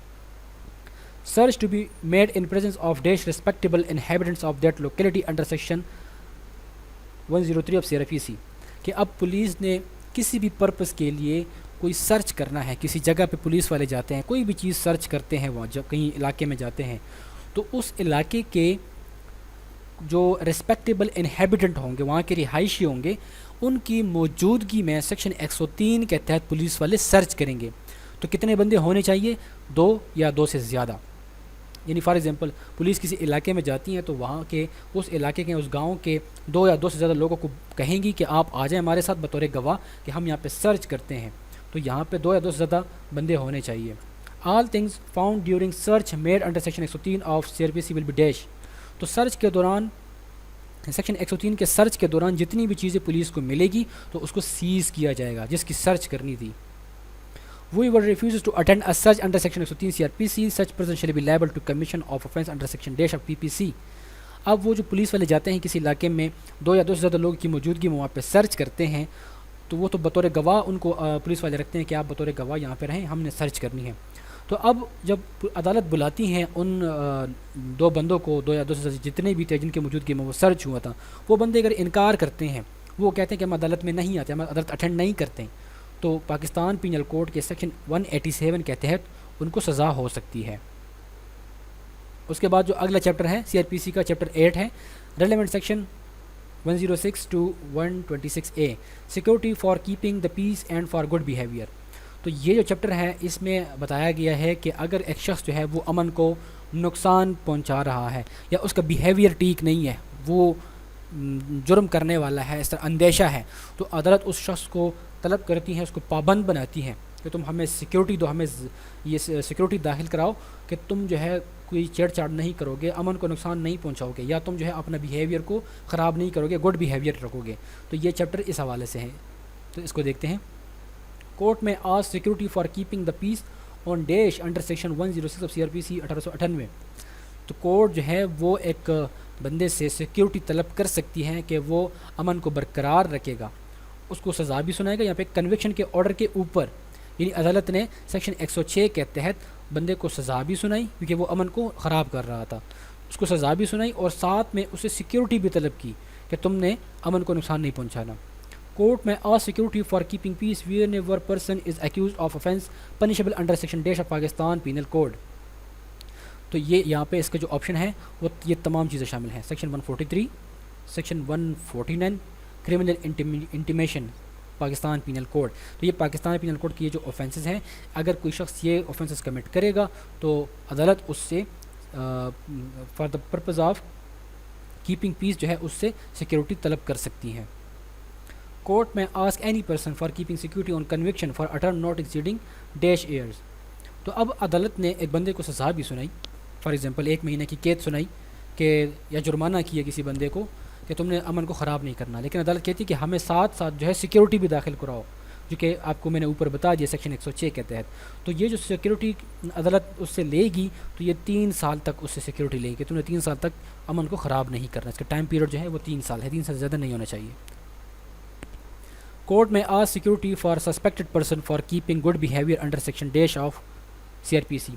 Search to be made in presence of dash respectable inhabitants of that locality under section 103 of CRPC. کہ اب پولیس نے کسی بھی پرپس کے لیے کوئی سرچ کرنا ہے، کسی جگہ پہ پولیس والے جاتے ہیں، کوئی بھی چیز سرچ کرتے ہیں، وہاں جب کہیں علاقے میں جاتے ہیں، تو اس علاقے کے جو ریسپیکٹیبل انہیبیٹنٹ ہوں گے، وہاں کے رہائشی ہوں گے، ان کی موجودگی میں سیکشن 103 کے تحت پولیس والے سرچ کریں گے. تو کتنے بندے ہونے چاہیے؟ 2 یا 2 سے زیادہ. یعنی فار ایگزامپل پولیس کسی علاقے میں جاتی ہیں تو وہاں کے اس علاقے کے، اس گاؤں کے 2 یا 2 سے زیادہ لوگوں کو کہیں گی کہ آپ آ جائیں ہمارے ساتھ بطور گواہ کہ ہم یہاں پہ سرچ کرتے ہیں. تو یہاں پہ 2 یا 2 سے زیادہ بندے ہونے چاہیے. All things found during search made under section 103 of CRPC will B dash. تو سرچ کے دوران، سیکشن 103 کے سرچ کے دوران جتنی بھی چیزیں پولیس کو ملے گی تو اس کو سیز کیا جائے گا جس کی سرچ کرنی تھی. Whoever refuses to attend a search under section 103 CRPC, such person shall be liable to commission of offence under section dash of PPC. اب وہ جو پولیس والے جاتے ہیں کسی علاقے میں، 2 یا 2 سے زیادہ لوگوں کی موجودگی میں وہاں پہ سرچ کرتے ہیں، تو وہ تو بطور گواہ ان کو پولیس والے رکھتے ہیں کہ آپ بطور گواہ یہاں پہ رہیں، ہم نے سرچ کرنی ہے. تو اب جب عدالت بلاتی ہیں ان 2 بندوں کو، 2 یا 2 سے زیادہ جتنے بھی تھے جن کی موجودگی میں وہ سرچ ہوا تھا، وہ بندے اگر انکار کرتے ہیں، وہ کہتے ہیں کہ ہم عدالت میں نہیں آتے، ہم عدالت اٹینڈ نہیں کرتے ہیں، تو پاکستان پینل کوڈ کے سیکشن 187 کے تحت ان کو سزا ہو سکتی ہے. اس کے بعد جو اگلا چیپٹر ہے CRPC کا چیپٹر 8 ہے، relevant section 106 to 126A، security for keeping the piece and for good behaviour. تو یہ جو چیپٹر ہے اس میں بتایا گیا ہے کہ اگر ایک شخص جو ہے وہ امن کو نقصان پہنچا رہا ہے یا اس کا بیہیویئر ٹھیک نہیں ہے، وہ جرم کرنے والا ہے، اس طرح اندیشہ ہے، تو عدالت اس شخص کو طلب کرتی ہے، اس کو پابند بناتی ہے کہ تم ہمیں سیکورٹی دو، ہمیں یہ سیکورٹی داخل کراؤ کہ تم جو ہے کوئی چھیڑ چھاڑ نہیں کرو گے، امن کو نقصان نہیں پہنچاؤ گے، یا تم جو ہے اپنا بیہیویئر کو خراب نہیں کرو گے، گڈ بیہیویئر رکھو گے. تو یہ چیپٹر اس حوالے سے ہے، تو اس کو دیکھتے ہیں. کورٹ میں آج security for keeping the peace on dash under section 106 of CRPC 1898. تو کورٹ جو ہے وہ ایک بندے سے سیکورٹی طلب کر سکتی ہے کہ وہ امن کو برقرار رکھے گا، اس کو سزا بھی سنائے گا. یہاں پہ کنوکشن کے آرڈر کے اوپر، یعنی عدالت نے سیکشن 106 کے تحت بندے کو سزا بھی سنائی کیونکہ وہ امن کو خراب کر رہا تھا. اس کو سزا بھی سنائی اور ساتھ میں اسے سیکیورٹی بھی طلب کی کہ تم نے امن کو نقصان نہیں پہنچانا. Court may a security for keeping peace where never person is accused of offence punishable under section dash of Pakistan penal code. تو یہ یہاں پہ اس کا جو آپشن ہے وہ یہ تمام چیزیں شامل ہیں. Section 143, section 149 criminal intimidation Pakistan penal code. تو یہ پاکستان پینل کوڈ کی یہ جو آفینسز ہیں, اگر کوئی شخص یہ آفینسز کمٹ کرے گا تو عدالت اس سے for the purpose of keeping peace جو ہے اس سے سیکیورٹی طلب کر سکتی ہیں. Court may ask any person for keeping security on conviction for a term not exceeding dash years. تو اب عدالت نے ایک بندے کو سزا بھی سنائی, فار ایگزامپل 1 مہینے کی قید سنائی کہ یا جرمانہ کیا کسی بندے کو کہ تم نے امن کو خراب نہیں کرنا, لیکن عدالت کہتی ہے کہ ہمیں ساتھ ساتھ جو ہے سیکیورٹی بھی داخل کراؤ, جو کہ آپ کو میں نے اوپر بتا دیا سیکشن 106 کے تحت. تو یہ جو سیکیورٹی عدالت اس سے لے گی تو یہ 3 سال تک اس سے سیکیورٹی لے گی کہ تم نے 3 سال تک امن کو خراب نہیں کرنا. اس کا ٹائم پیریڈ جو ہے وہ 3 سال ہے, 3 سال سے زیادہ نہیں ہونا چاہیے. Court may ask security for suspected person for keeping good behaviour under section dash of CRPC.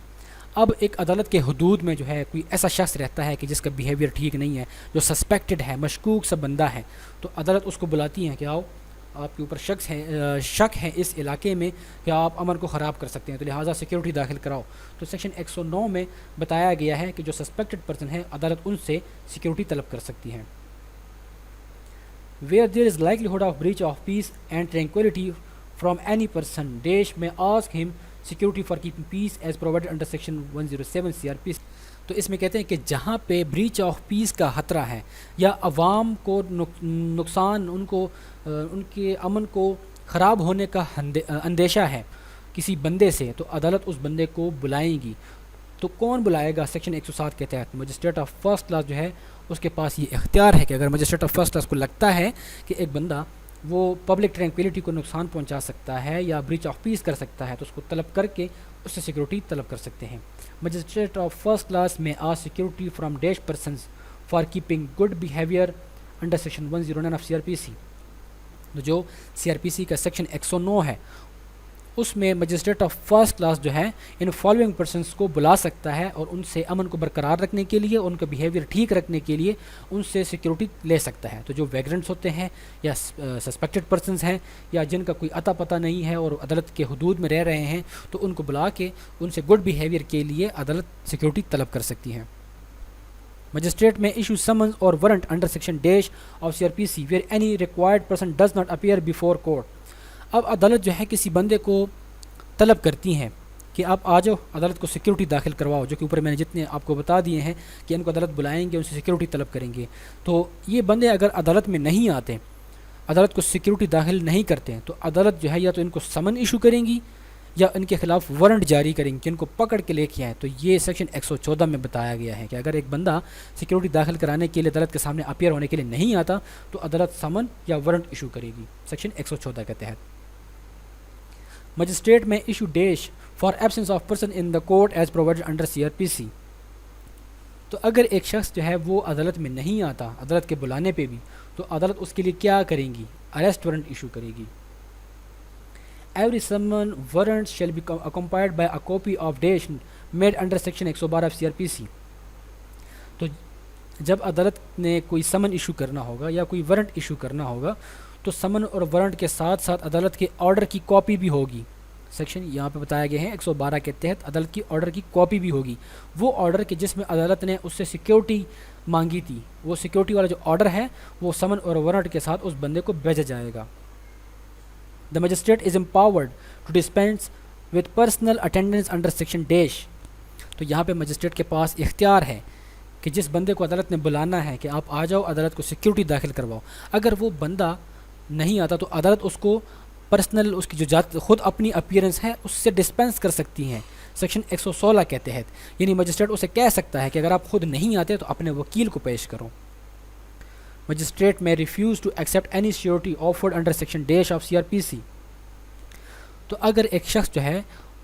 اب ایک عدالت کے حدود میں جو ہے کوئی ایسا شخص رہتا ہے کہ جس کا بیہیویئر ٹھیک نہیں ہے, جو سسپیکٹڈ ہے, مشکوک سا بندہ ہے, تو عدالت اس کو بلاتی ہیں کہ آؤ آپ کے اوپر شک ہے اس علاقے میں کہ آپ امن کو خراب کر سکتے ہیں, تو لہٰذا سیکیورٹی داخل کراؤ. تو سیکشن 109 میں بتایا گیا ہے کہ جو سسپیکٹڈ پرسن ہے عدالت ان سے سیکیورٹی طلب کر سکتی ہیں. Where there is likelihood of breach of peace and tranquility from any person, Desh may ask him security for keeping peace as provided under section 107 CRPC. تو اس میں کہتے ہیں کہ جہاں پہ بریچ آف پیس کا خطرہ ہے یا عوام کو نقصان, ان کے امن کو خراب ہونے کا اندیشہ ہے کسی بندے سے, تو عدالت اس بندے کو بلائیں گی. تو کون بلائے گا؟ سیکشن 107 کے تحت مجسٹریٹ آف فرسٹ کلاس جو ہے اس کے پاس یہ اختیار ہے کہ اگر مجسٹریٹ آف فرسٹ کلاس کو لگتا ہے کہ ایک بندہ وہ پبلک ٹرینکویلٹی کو نقصان پہنچا سکتا ہے یا بریچ آف پیس کر سکتا ہے, تو اس کو طلب کر کے اس سے سیکورٹی طلب کر سکتے ہیں. Magistrate of first class may a security from dash persons for keeping good behaviour under section 109 of CRPC. تو جو CRPC کا سیکشن 109 ہے اس میں مجسٹریٹ آف فرسٹ کلاس جو ہے ان فالوئنگ پرسنس کو بلا سکتا ہے اور ان سے امن کو برقرار رکھنے کے لیے, ان کا بیہیویئر ٹھیک رکھنے کے لیے ان سے سیکورٹی لے سکتا ہے. تو جو ویگرنٹس ہوتے ہیں یا سسپیکٹڈ پرسنس ہیں یا جن کا کوئی عطا پتہ نہیں ہے اور عدالت کے حدود میں رہ رہے ہیں, تو ان کو بلا کے ان سے گڈ بیہیویئر کے لیے عدالت سیکورٹی طلب کر سکتی ہے. مجسٹریٹ میں ایشو سمنز اور warrant under section dash of CRPC where any required person does not appear before court. اب عدالت جو ہے کسی بندے کو طلب کرتی ہیں کہ آپ آ جاؤ عدالت کو سیکورٹی داخل کرواؤ, جو کہ اوپر میں نے جتنے آپ کو بتا دیے ہیں کہ ان کو عدالت بلائیں گے, ان سے سیکورٹی طلب کریں گے. تو یہ بندے اگر عدالت میں نہیں آتے, عدالت کو سیکورٹی داخل نہیں کرتے ہیں, تو عدالت جو ہے یا تو ان کو سمن ایشو کریں گی یا ان کے خلاف وارنٹ جاری کریں گے کہ ان کو پکڑ کے لے کے آئیں. تو یہ سیکشن 114 میں بتایا گیا ہے کہ اگر ایک بندہ سیکورٹی داخل کرانے کے لیے عدالت کے سامنے اپیئر ہونے کے لیے نہیں آتا تو عدالت سمن یا وارنٹ ایشو کرے گی سیکشن 114 کے تحت. مجسٹریٹ میں issue dash for absence of person in the court as provided under CRPC. تو اگر ایک شخص جو ہے وہ عدالت میں نہیں آتا عدالت کے بلانے پہ بھی, تو عدالت اس کے لیے کیا کریں گی؟ اریسٹ وارنٹ ایشو کرے گی. Every summon warrant shall be accompanied by a copy of dash made under section 112 of CRPC. تو جب عدالت نے کوئی سمن ایشو کرنا ہوگا یا کوئی وارنٹ ایشو کرنا ہوگا تو سمن اور وارنٹ کے ساتھ ساتھ عدالت کے آرڈر کی کاپی بھی ہوگی. سیکشن یہاں پہ بتایا گیا ہے 112 کے تحت عدالت کی آرڈر کی کاپی بھی ہوگی. وہ آرڈر کہ جس میں عدالت نے اس سے سیکورٹی مانگی تھی, وہ سیکورٹی والا جو آرڈر ہے وہ سمن اور وارنٹ کے ساتھ اس بندے کو بھیجا جائے گا. The magistrate is empowered to dispense with personal attendance under section dash. تو یہاں پہ مجسٹریٹ کے پاس اختیار ہے کہ جس بندے کو عدالت نے بلانا ہے کہ آپ آ جاؤ عدالت کو سیکورٹی داخل کرواؤ, اگر وہ بندہ نہیں آتا تو عدالت اس کو پرسنل اس کی جو خود اپنی اپیئرنس ہے اس سے ڈسپینس کر سکتی ہیں سیکشن 116 کے تحت. یعنی مجسٹریٹ اسے کہہ سکتا ہے کہ اگر آپ خود نہیں آتے تو اپنے وکیل کو پیش کرو. Magistrate may refuse to accept any security offered under section dash of CRPC. تو اگر ایک شخص جو ہے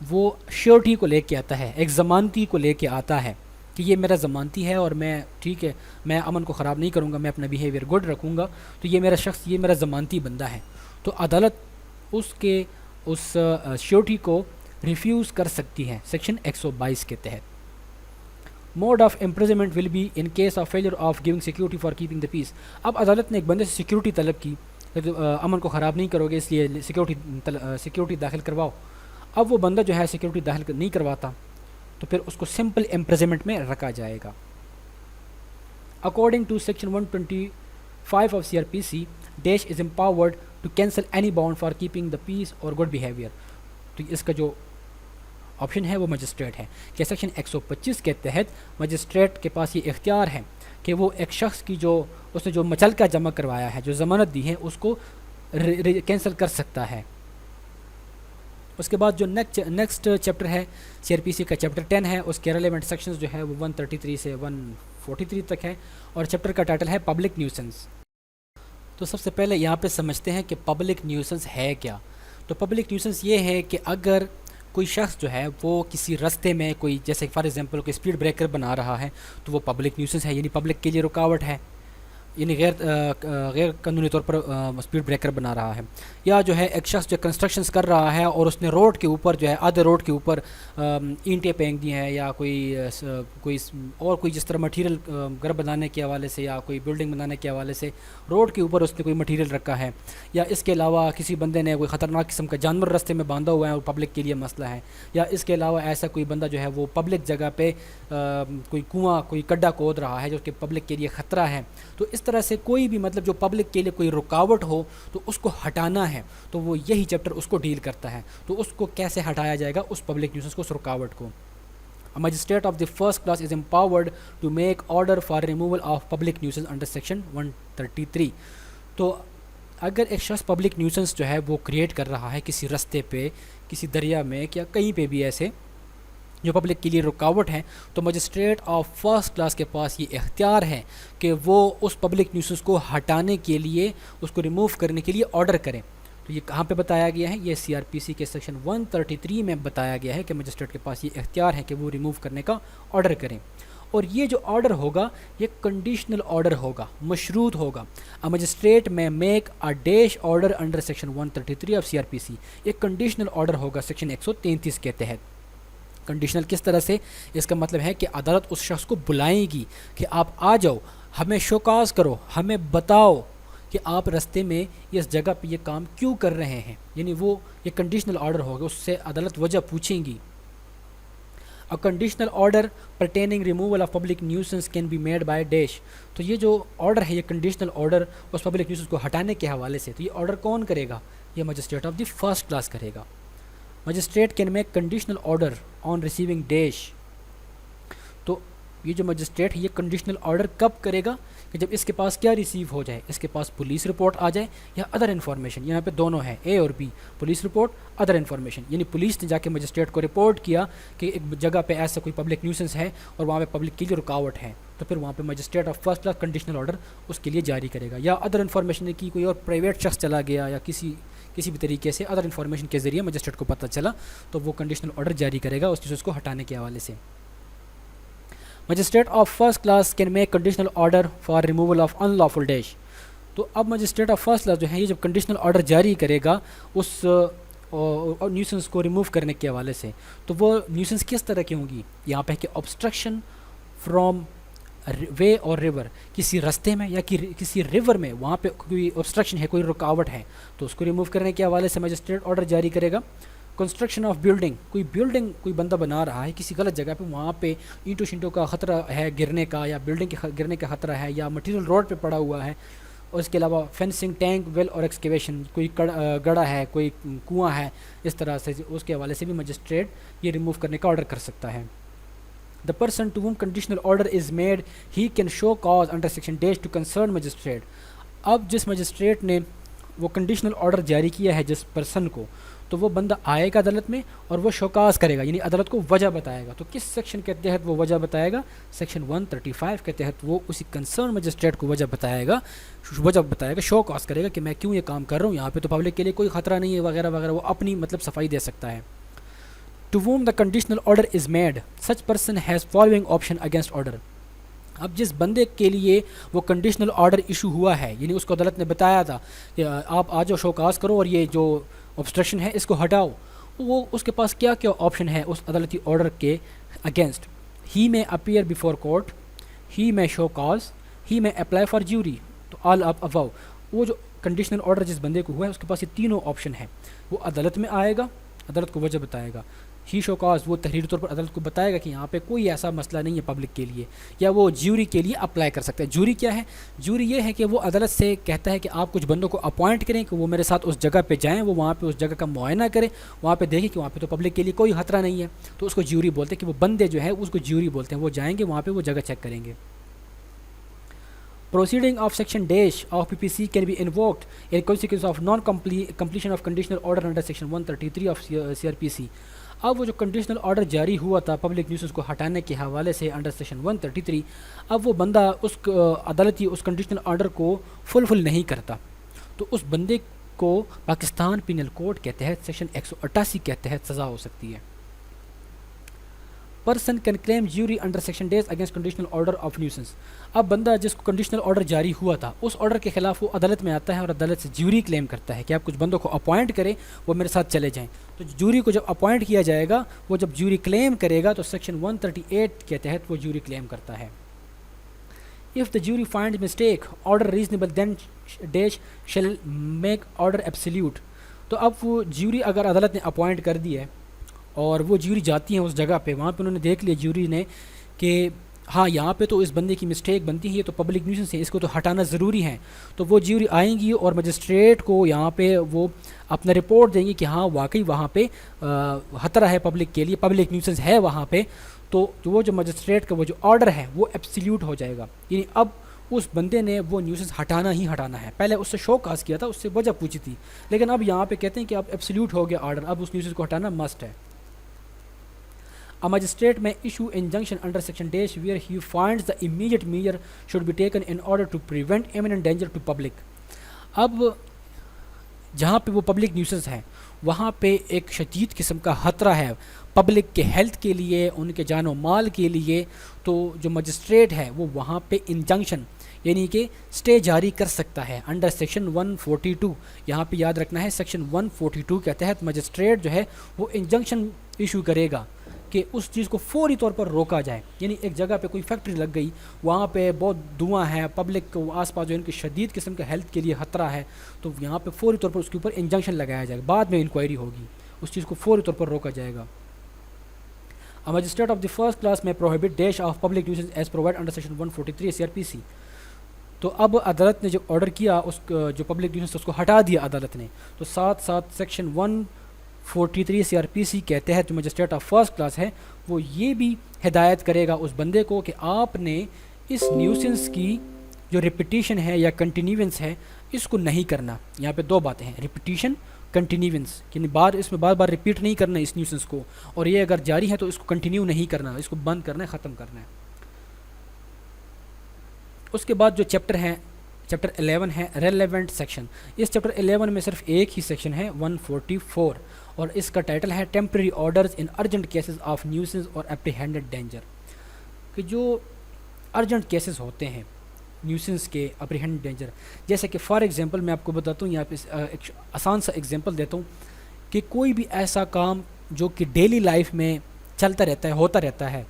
وہ شیورٹی کو لے کے آتا ہے, ایک ضمانتی کو لے کے آتا ہے کہ یہ میرا ضمانتی ہے اور میں ٹھیک ہے میں امن کو خراب نہیں کروں گا, میں اپنا بیہیویئر گڈ رکھوں گا, تو یہ میرا شخص یہ میرا ضمانتی بندہ ہے, تو عدالت اس شیورٹی کو ریفیوز کر سکتی ہے سیکشن 122 کے تحت. Mode of imprisonment will be in case of failure of giving security for keeping the peace. اب عدالت نے ایک بندے سے سیکورٹی طلب کی, امن کو خراب نہیں کرو گے اس لیے سیکورٹی داخل کرواؤ. اب وہ بندہ جو ہے سیکورٹی داخل نہیں کرواتا تو پھر اس کو سمپل امپریزمنٹ میں رکھا جائے گا. According to section 125 of CRPC, dash is empowered to cancel any bound for keeping the peace or good behaviour. تو اس کا جو آپشن ہے وہ مجسٹریٹ ہے کہ سیکشن 125 کے تحت مجسٹریٹ کے پاس یہ اختیار ہے کہ وہ ایک شخص کی جو اس نے جو مچلکہ جمع کروایا ہے, جو ضمانت دی ہے, اس کو کینسل کر سکتا ہے. اس کے بعد جو نیکسٹ چیپٹر ہے CRPC کا چیپٹر 10 ہے, اس کے ریلیونٹ سیکشنز جو ہے وہ 133 سے 143 تک ہے, اور چیپٹر کا ٹائٹل ہے پبلک نیوسنس. تو سب سے پہلے یہاں پہ سمجھتے ہیں کہ پبلک نیوسنس ہے کیا. تو پبلک نیوسنس یہ ہے کہ اگر کوئی شخص جو ہے وہ کسی راستے میں کوئی, جیسے فار ایگزامپل کوئی اسپیڈ بریکر بنا رہا ہے, تو وہ پبلک نیوسنس ہے, یعنی پبلک کے لیے رکاوٹ ہے, یعنی غیر قانونی طور پر اسپیڈ بریکر بنا رہا ہے. یا جو ہے ایک شخص جو کنسٹرکشنز کر رہا ہے اور اس نے روڈ کے اوپر جو ہے آدھے روڈ کے اوپر اینٹیں پھینک دی ہیں, یا کوئی جس طرح مٹیریل گھر بنانے کے حوالے سے یا کوئی بلڈنگ بنانے کے حوالے سے روڈ کے اوپر اس نے کوئی مٹیریل رکھا ہے, یا اس کے علاوہ کسی بندے نے کوئی خطرناک قسم کا جانور راستے میں باندھا ہوا ہے اور پبلک کے لیے مسئلہ ہے, یا اس کے علاوہ ایسا کوئی بندہ جو ہے وہ پبلک جگہ پہ کوئی کنواں کوئی گڈھا کھود رہا ہے جو کہ پبلک کے لیے خطرہ ہے. تو اس طرح سے کوئی بھی مطلب جو پبلک کے لیے کوئی رکاوٹ ہو تو اس کو ہٹانا ہے, تو وہ یہی چیپٹر اس کو ڈیل کرتا ہے. تو اس کو کیسے ہٹایا جائے گا, اس پبلک نیوسنس کو, اس رکاوٹ کو. Magistrate of the first class is empowered to make order for removal of public nuisance under section 133. تو اگر ایک شخص پبلک نیوسنس جو ہے وہ کریٹ کر رہا ہے کسی راستے پہ, کسی دریا میں, یا کہیں پہ بھی ایسے جو پبلک کے لیے رکاوٹ ہے, تو مجسٹریٹ آف فرسٹ کلاس کے پاس یہ اختیار ہے کہ وہ اس پبلک نیوسنس کو ہٹانے کے لیے, اس کو ریموو کرنے کے لیے آرڈر کریں. تو یہ کہاں پہ بتایا گیا ہے, یہ CRPC کے سیکشن 133 میں بتایا گیا ہے کہ مجسٹریٹ کے پاس یہ اختیار ہے کہ وہ ریموو کرنے کا آرڈر کریں. اور یہ جو آرڈر ہوگا یہ کنڈیشنل آرڈر ہوگا, مشروط ہوگا. مجسٹریٹ میں make a dash order under section 133 of CRPC. یہ کنڈیشنل آرڈر ہوگا سیکشن 133 کے تحت. کنڈیشنل کس طرح سے, اس کا مطلب ہے کہ عدالت اس شخص کو بلائے گی کہ آپ آ جاؤ, ہمیں شوکاز کرو, ہمیں بتاؤ کہ آپ راستے میں اس جگہ پہ یہ کام کیوں کر رہے ہیں. یعنی وہ یہ کنڈیشنل آرڈر ہوگا, اس سے عدالت وجہ پوچھیں گی. A conditional order pertaining removal of public nuisance can be made by dash. تو یہ جو آرڈر ہے, یہ کنڈیشنل آرڈر اس پبلک نیوسنس کو ہٹانے کے حوالے سے, تو یہ آرڈر کون کرے گا, یہ magistrate of the first class کرے گا. Magistrate can make conditional order on receiving dash. تو یہ جو مجسٹریٹ ہے یہ کنڈیشنل آرڈر کب کرے گا, کہ جب اس کے پاس کیا ریسیو ہو جائے, اس کے پاس پولیس رپورٹ آ جائے یا ادر انفارمیشن. یہاں پہ دونوں ہے, اے اور B, police report, other information. یعنی پولیس نے جا کے مجسٹریٹ کو رپورٹ کیا کہ ایک جگہ پہ ایسا کوئی پبلک نیوسنس ہے اور وہاں پہ پبلک کی جو رکاوٹ ہے, تو پھر وہاں پہ magistrate of first class conditional order اس کے لیے جاری کرے گا. یا ادر انفارمیشن کی کوئی اور پرائیویٹ شخص چلا گیا یا کسی بھی طریقے سے ادر انفارمیشن کے ذریعے مجسٹریٹ کو پتہ چلا, تو وہ کنڈیشنل آرڈر جاری کرے گا اس چیز کو ہٹانے کے حوالے سے. Magistrate of first class can make conditional order for removal of in lawful dash. تو اب مجسٹریٹ آف فرسٹ کلاس جو ہے یہ جب کنڈیشنل آرڈر جاری کرے گا اس نیوسنس کو ریموو کرنے کے حوالے سے, تو وہ نیوسنس کس طرح کی ہوں گی, یہاں پہ کہ obstruction فرام وے اور ریور, کسی راستے میں یا کسی ریور میں وہاں پہ کوئی obstruction ہے, کوئی رکاوٹ ہے, تو اس کو ریموو کرنے کے حوالے سے مجسٹریٹ آرڈر جاری کرے گا. کنسٹرکشن آف بلڈنگ, کوئی بندہ بنا رہا ہے کسی غلط جگہ پہ, وہاں پہ اینٹوں شینٹوں کا خطرہ ہے گرنے کا, یا بلڈنگ کے گرنے کا خطرہ ہے, یا مٹیریل روڈ پہ پڑا ہوا ہے. اور اس کے علاوہ فینسنگ, ٹینک, ویل اور ایکسکیویشن, کوئی گڑھا ہے, کوئی کنواں ہے, اس طرح سے اس کے حوالے سے بھی مجسٹریٹ یہ ریموو کرنے کا آرڈر کر سکتا ہے. The person to whom conditional order is made, he can show cause under section dash to concerned magistrate. اب جس مجسٹریٹ نے وہ کنڈیشنل آرڈر جاری کیا ہے جس پرسن کو, تو وہ بندہ آئے گا عدالت میں اور وہ شوکاز کرے گا, یعنی عدالت کو وجہ بتائے گا. تو کس سیکشن کے تحت وہ وجہ بتائے گا, سیکشن 135 کے تحت وہ اسی کنسرن مجسٹریٹ کو وجہ بتائے گا, شو کاز کرے گا کہ میں کیوں یہ کام کر رہا ہوں, یہاں پہ تو پبلک کے لیے کوئی خطرہ نہیں ہے وغیرہ وغیرہ. وہ اپنی مطلب صفائی دے سکتا ہے. To whom the conditional order is made, such person has following option against order. اب جس بندے کے لیے وہ کنڈیشنل آرڈر ایشو ہوا ہے, یعنی اس کو عدالت نے بتایا تھا کہ آپ آ جاؤ شوکاز کرو اور یہ جو obstruction ہے اس کو ہٹاؤ, وہ اس کے پاس کیا آپشن ہے اس عدالتی آرڈر کے اگینسٹ. ہی میں اپیئر بیفور کورٹ، ہی میں شو کاز، ہی میں اپلائی فار جیوری. تو آل اپ ابو، وہ جو کنڈیشنل آرڈر جس بندے کو ہوا ہے اس کے پاس یہ تینوں آپشن ہے. وہ عدالت میں آئے گا، عدالت کو وجہ بتائے گا. ہی شو کاز، وہ تحریری طور پر عدالت کو بتائے گا کہ یہاں پہ کوئی ایسا مسئلہ نہیں ہے پبلک کے لیے، یا وہ جیوری کے لیے اپلائی کر سکتا ہے. جیوری کیا ہے؟ جیوری یہ ہے کہ وہ عدالت سے کہتا ہے کہ آپ کچھ بندوں کو اپوائنٹ کریں کہ وہ میرے ساتھ اس جگہ پہ جائیں، وہ وہاں پہ اس جگہ کا معائنہ کریں، وہاں پہ دیکھیں کہ وہاں پہ تو پبلک کے لیے کوئی خطرہ نہیں ہے. تو اس کو جیوری بولتے ہیں، کہ وہ بندے جو ہے اس کو جیوری بولتے ہیں. وہ جائیں گے وہاں پہ، وہ جگہ چیک کریں گے. Proceeding of section dash of PPC can be invoked in consequence of non-completion of conditional order under section 133 of CRPC. اب وہ جو کنڈیشنل آرڈر جاری ہوا تھا پبلک نیوسنس کو ہٹانے کے حوالے سے انڈر سیکشن 133، اب وہ بندہ اس عدالتی اس کنڈیشنل آرڈر کو فل نہیں کرتا، تو اس بندے کو پاکستان پینل کوڈ کے تحت سیکشن 188 کے تحت سزا ہو سکتی ہے. Person can claim jury under section these against conditional order of nuisance. اب بندہ جس کو کنڈیشنل آرڈر جاری ہوا تھا اس آرڈر کے خلاف وہ عدالت میں آتا ہے اور عدالت سے جیوری کلیم کرتا ہے کہ آپ کچھ بندوں کو اپوائنٹ کریں، وہ میرے ساتھ چلے جائیں. تو جیوری کو جب اپوائنٹ کیا جائے گا، وہ جب جیوری کلیم کرے گا تو سیکشن 138 کے تحت وہ جیوری کلیم کرتا ہے. If the jury finds mistake, order reasonable, then dash shall make order absolute. تو اب وہ جیوری اگر عدالت نے اپوائنٹ کر دی ہے اور وہ جیوری جاتی ہیں اس جگہ پہ، وہاں پہ انہوں نے دیکھ لیا جیوری نے کہ ہاں یہاں پہ تو اس بندے کی مسٹیک بنتی ہے، تو پبلک نیوسنس ہے، اس کو تو ہٹانا ضروری ہے. تو وہ جیوری آئیں گی اور مجسٹریٹ کو یہاں پہ وہ اپنا رپورٹ دیں گی کہ ہاں واقعی وہاں پہ خطرہ ہے پبلک کے لیے، پبلک نیوسنس ہے وہاں پہ. تو وہ جو مجسٹریٹ کا وہ جو آرڈر ہے وہ ایبسلیوٹ ہو جائے گا. یعنی اب اس بندے نے وہ نیوسنس ہٹانا ہی ہٹانا ہے. پہلے اس سے شو کاز کیا تھا، اس سے وجہ پوچھی تھی، لیکن اب یہاں پہ کہتے ہیں کہ اب ایبسلیوٹ ہو گیا آرڈر، اب اس نیوسنس کو ہٹانا مسٹ ہے. A magistrate may issue injunction under section dash where he finds the immediate measure should be taken in order to prevent imminent danger to public. اب جہاں پہ وہ پبلک نیوسنس ہے وہاں پہ ایک شدید قسم کا خطرہ ہے پبلک کے ہیلتھ کے لیے، ان کے جان و مال کے لیے، تو جو مجسٹریٹ ہے وہ وہاں پہ انجنکشن یعنی کہ اسٹے جاری کر سکتا ہے انڈر سیکشن 142. یہاں پہ یاد رکھنا ہے سیکشن 142 کے تحت مجسٹریٹ جو ہے وہ انجنکشن ایشو کرے گا کہ اس چیز کو فوری طور پر روکا جائے. یعنی ایک جگہ پہ کوئی فیکٹری لگ گئی، وہاں پہ بہت دھواں ہے، پبلک کو آس پاس جو ان کی شدید قسم کا ہیلتھ کے لیے خطرہ ہے، تو یہاں پہ فوری طور پر اس کے اوپر انجنکشن لگایا جائے گا. بعد میں انکوائری ہوگی، اس چیز کو فوری طور پر روکا جائے گا. A magistrate of the first class may prohibit dash of public nuisance as provided under section 143 CRPC. تو اب عدالت نے جو آرڈر کیا اس جو پبلک نیوسنس اس کو ہٹا دیا عدالت نے، تو ساتھ ساتھ سیکشن 143 CRPC کے تحت جو مجسٹریٹ آف فرسٹ کلاس ہے وہ یہ بھی ہدایت کرے گا اس بندے کو کہ آپ نے اس نیوسنس کی جو ریپیٹیشن ہے یا کنٹینیوینس ہے اس کو نہیں کرنا. یہاں پہ دو باتیں ہیں، ریپیٹیشن، کنٹینیوینس، یعنی اس میں بار بار ریپیٹ نہیں کرنا اس نیوسنس کو، اور یہ اگر جاری ہے تو اس کو کنٹینیو نہیں کرنا، اس کو بند کرنا ہے، ختم کرنا ہے. اس کے بعد جو چیپٹر ہے، چیپٹر 11 ہے ریلیونٹ سیکشن. اس چیپٹر 11 میں صرف ایک ہی سیکشن ہے 144 اور اس کا ٹائٹل ہے temporary orders in urgent cases of nuisance اور اپریہینڈڈ ڈینجر. کہ جو ارجنٹ کیسز ہوتے ہیں نیوسنس کے، اپریہینڈ ڈینجر، جیسے کہ فار ایگزامپل میں آپ کو بتاتا ہوں، یہاں پہ ایک آسان سا ایگزامپل دیتا ہوں کہ کوئی بھی ایسا کام جو کہ ڈیلی لائف میں چلتا رہتا ہے، ہوتا رہتا ہے،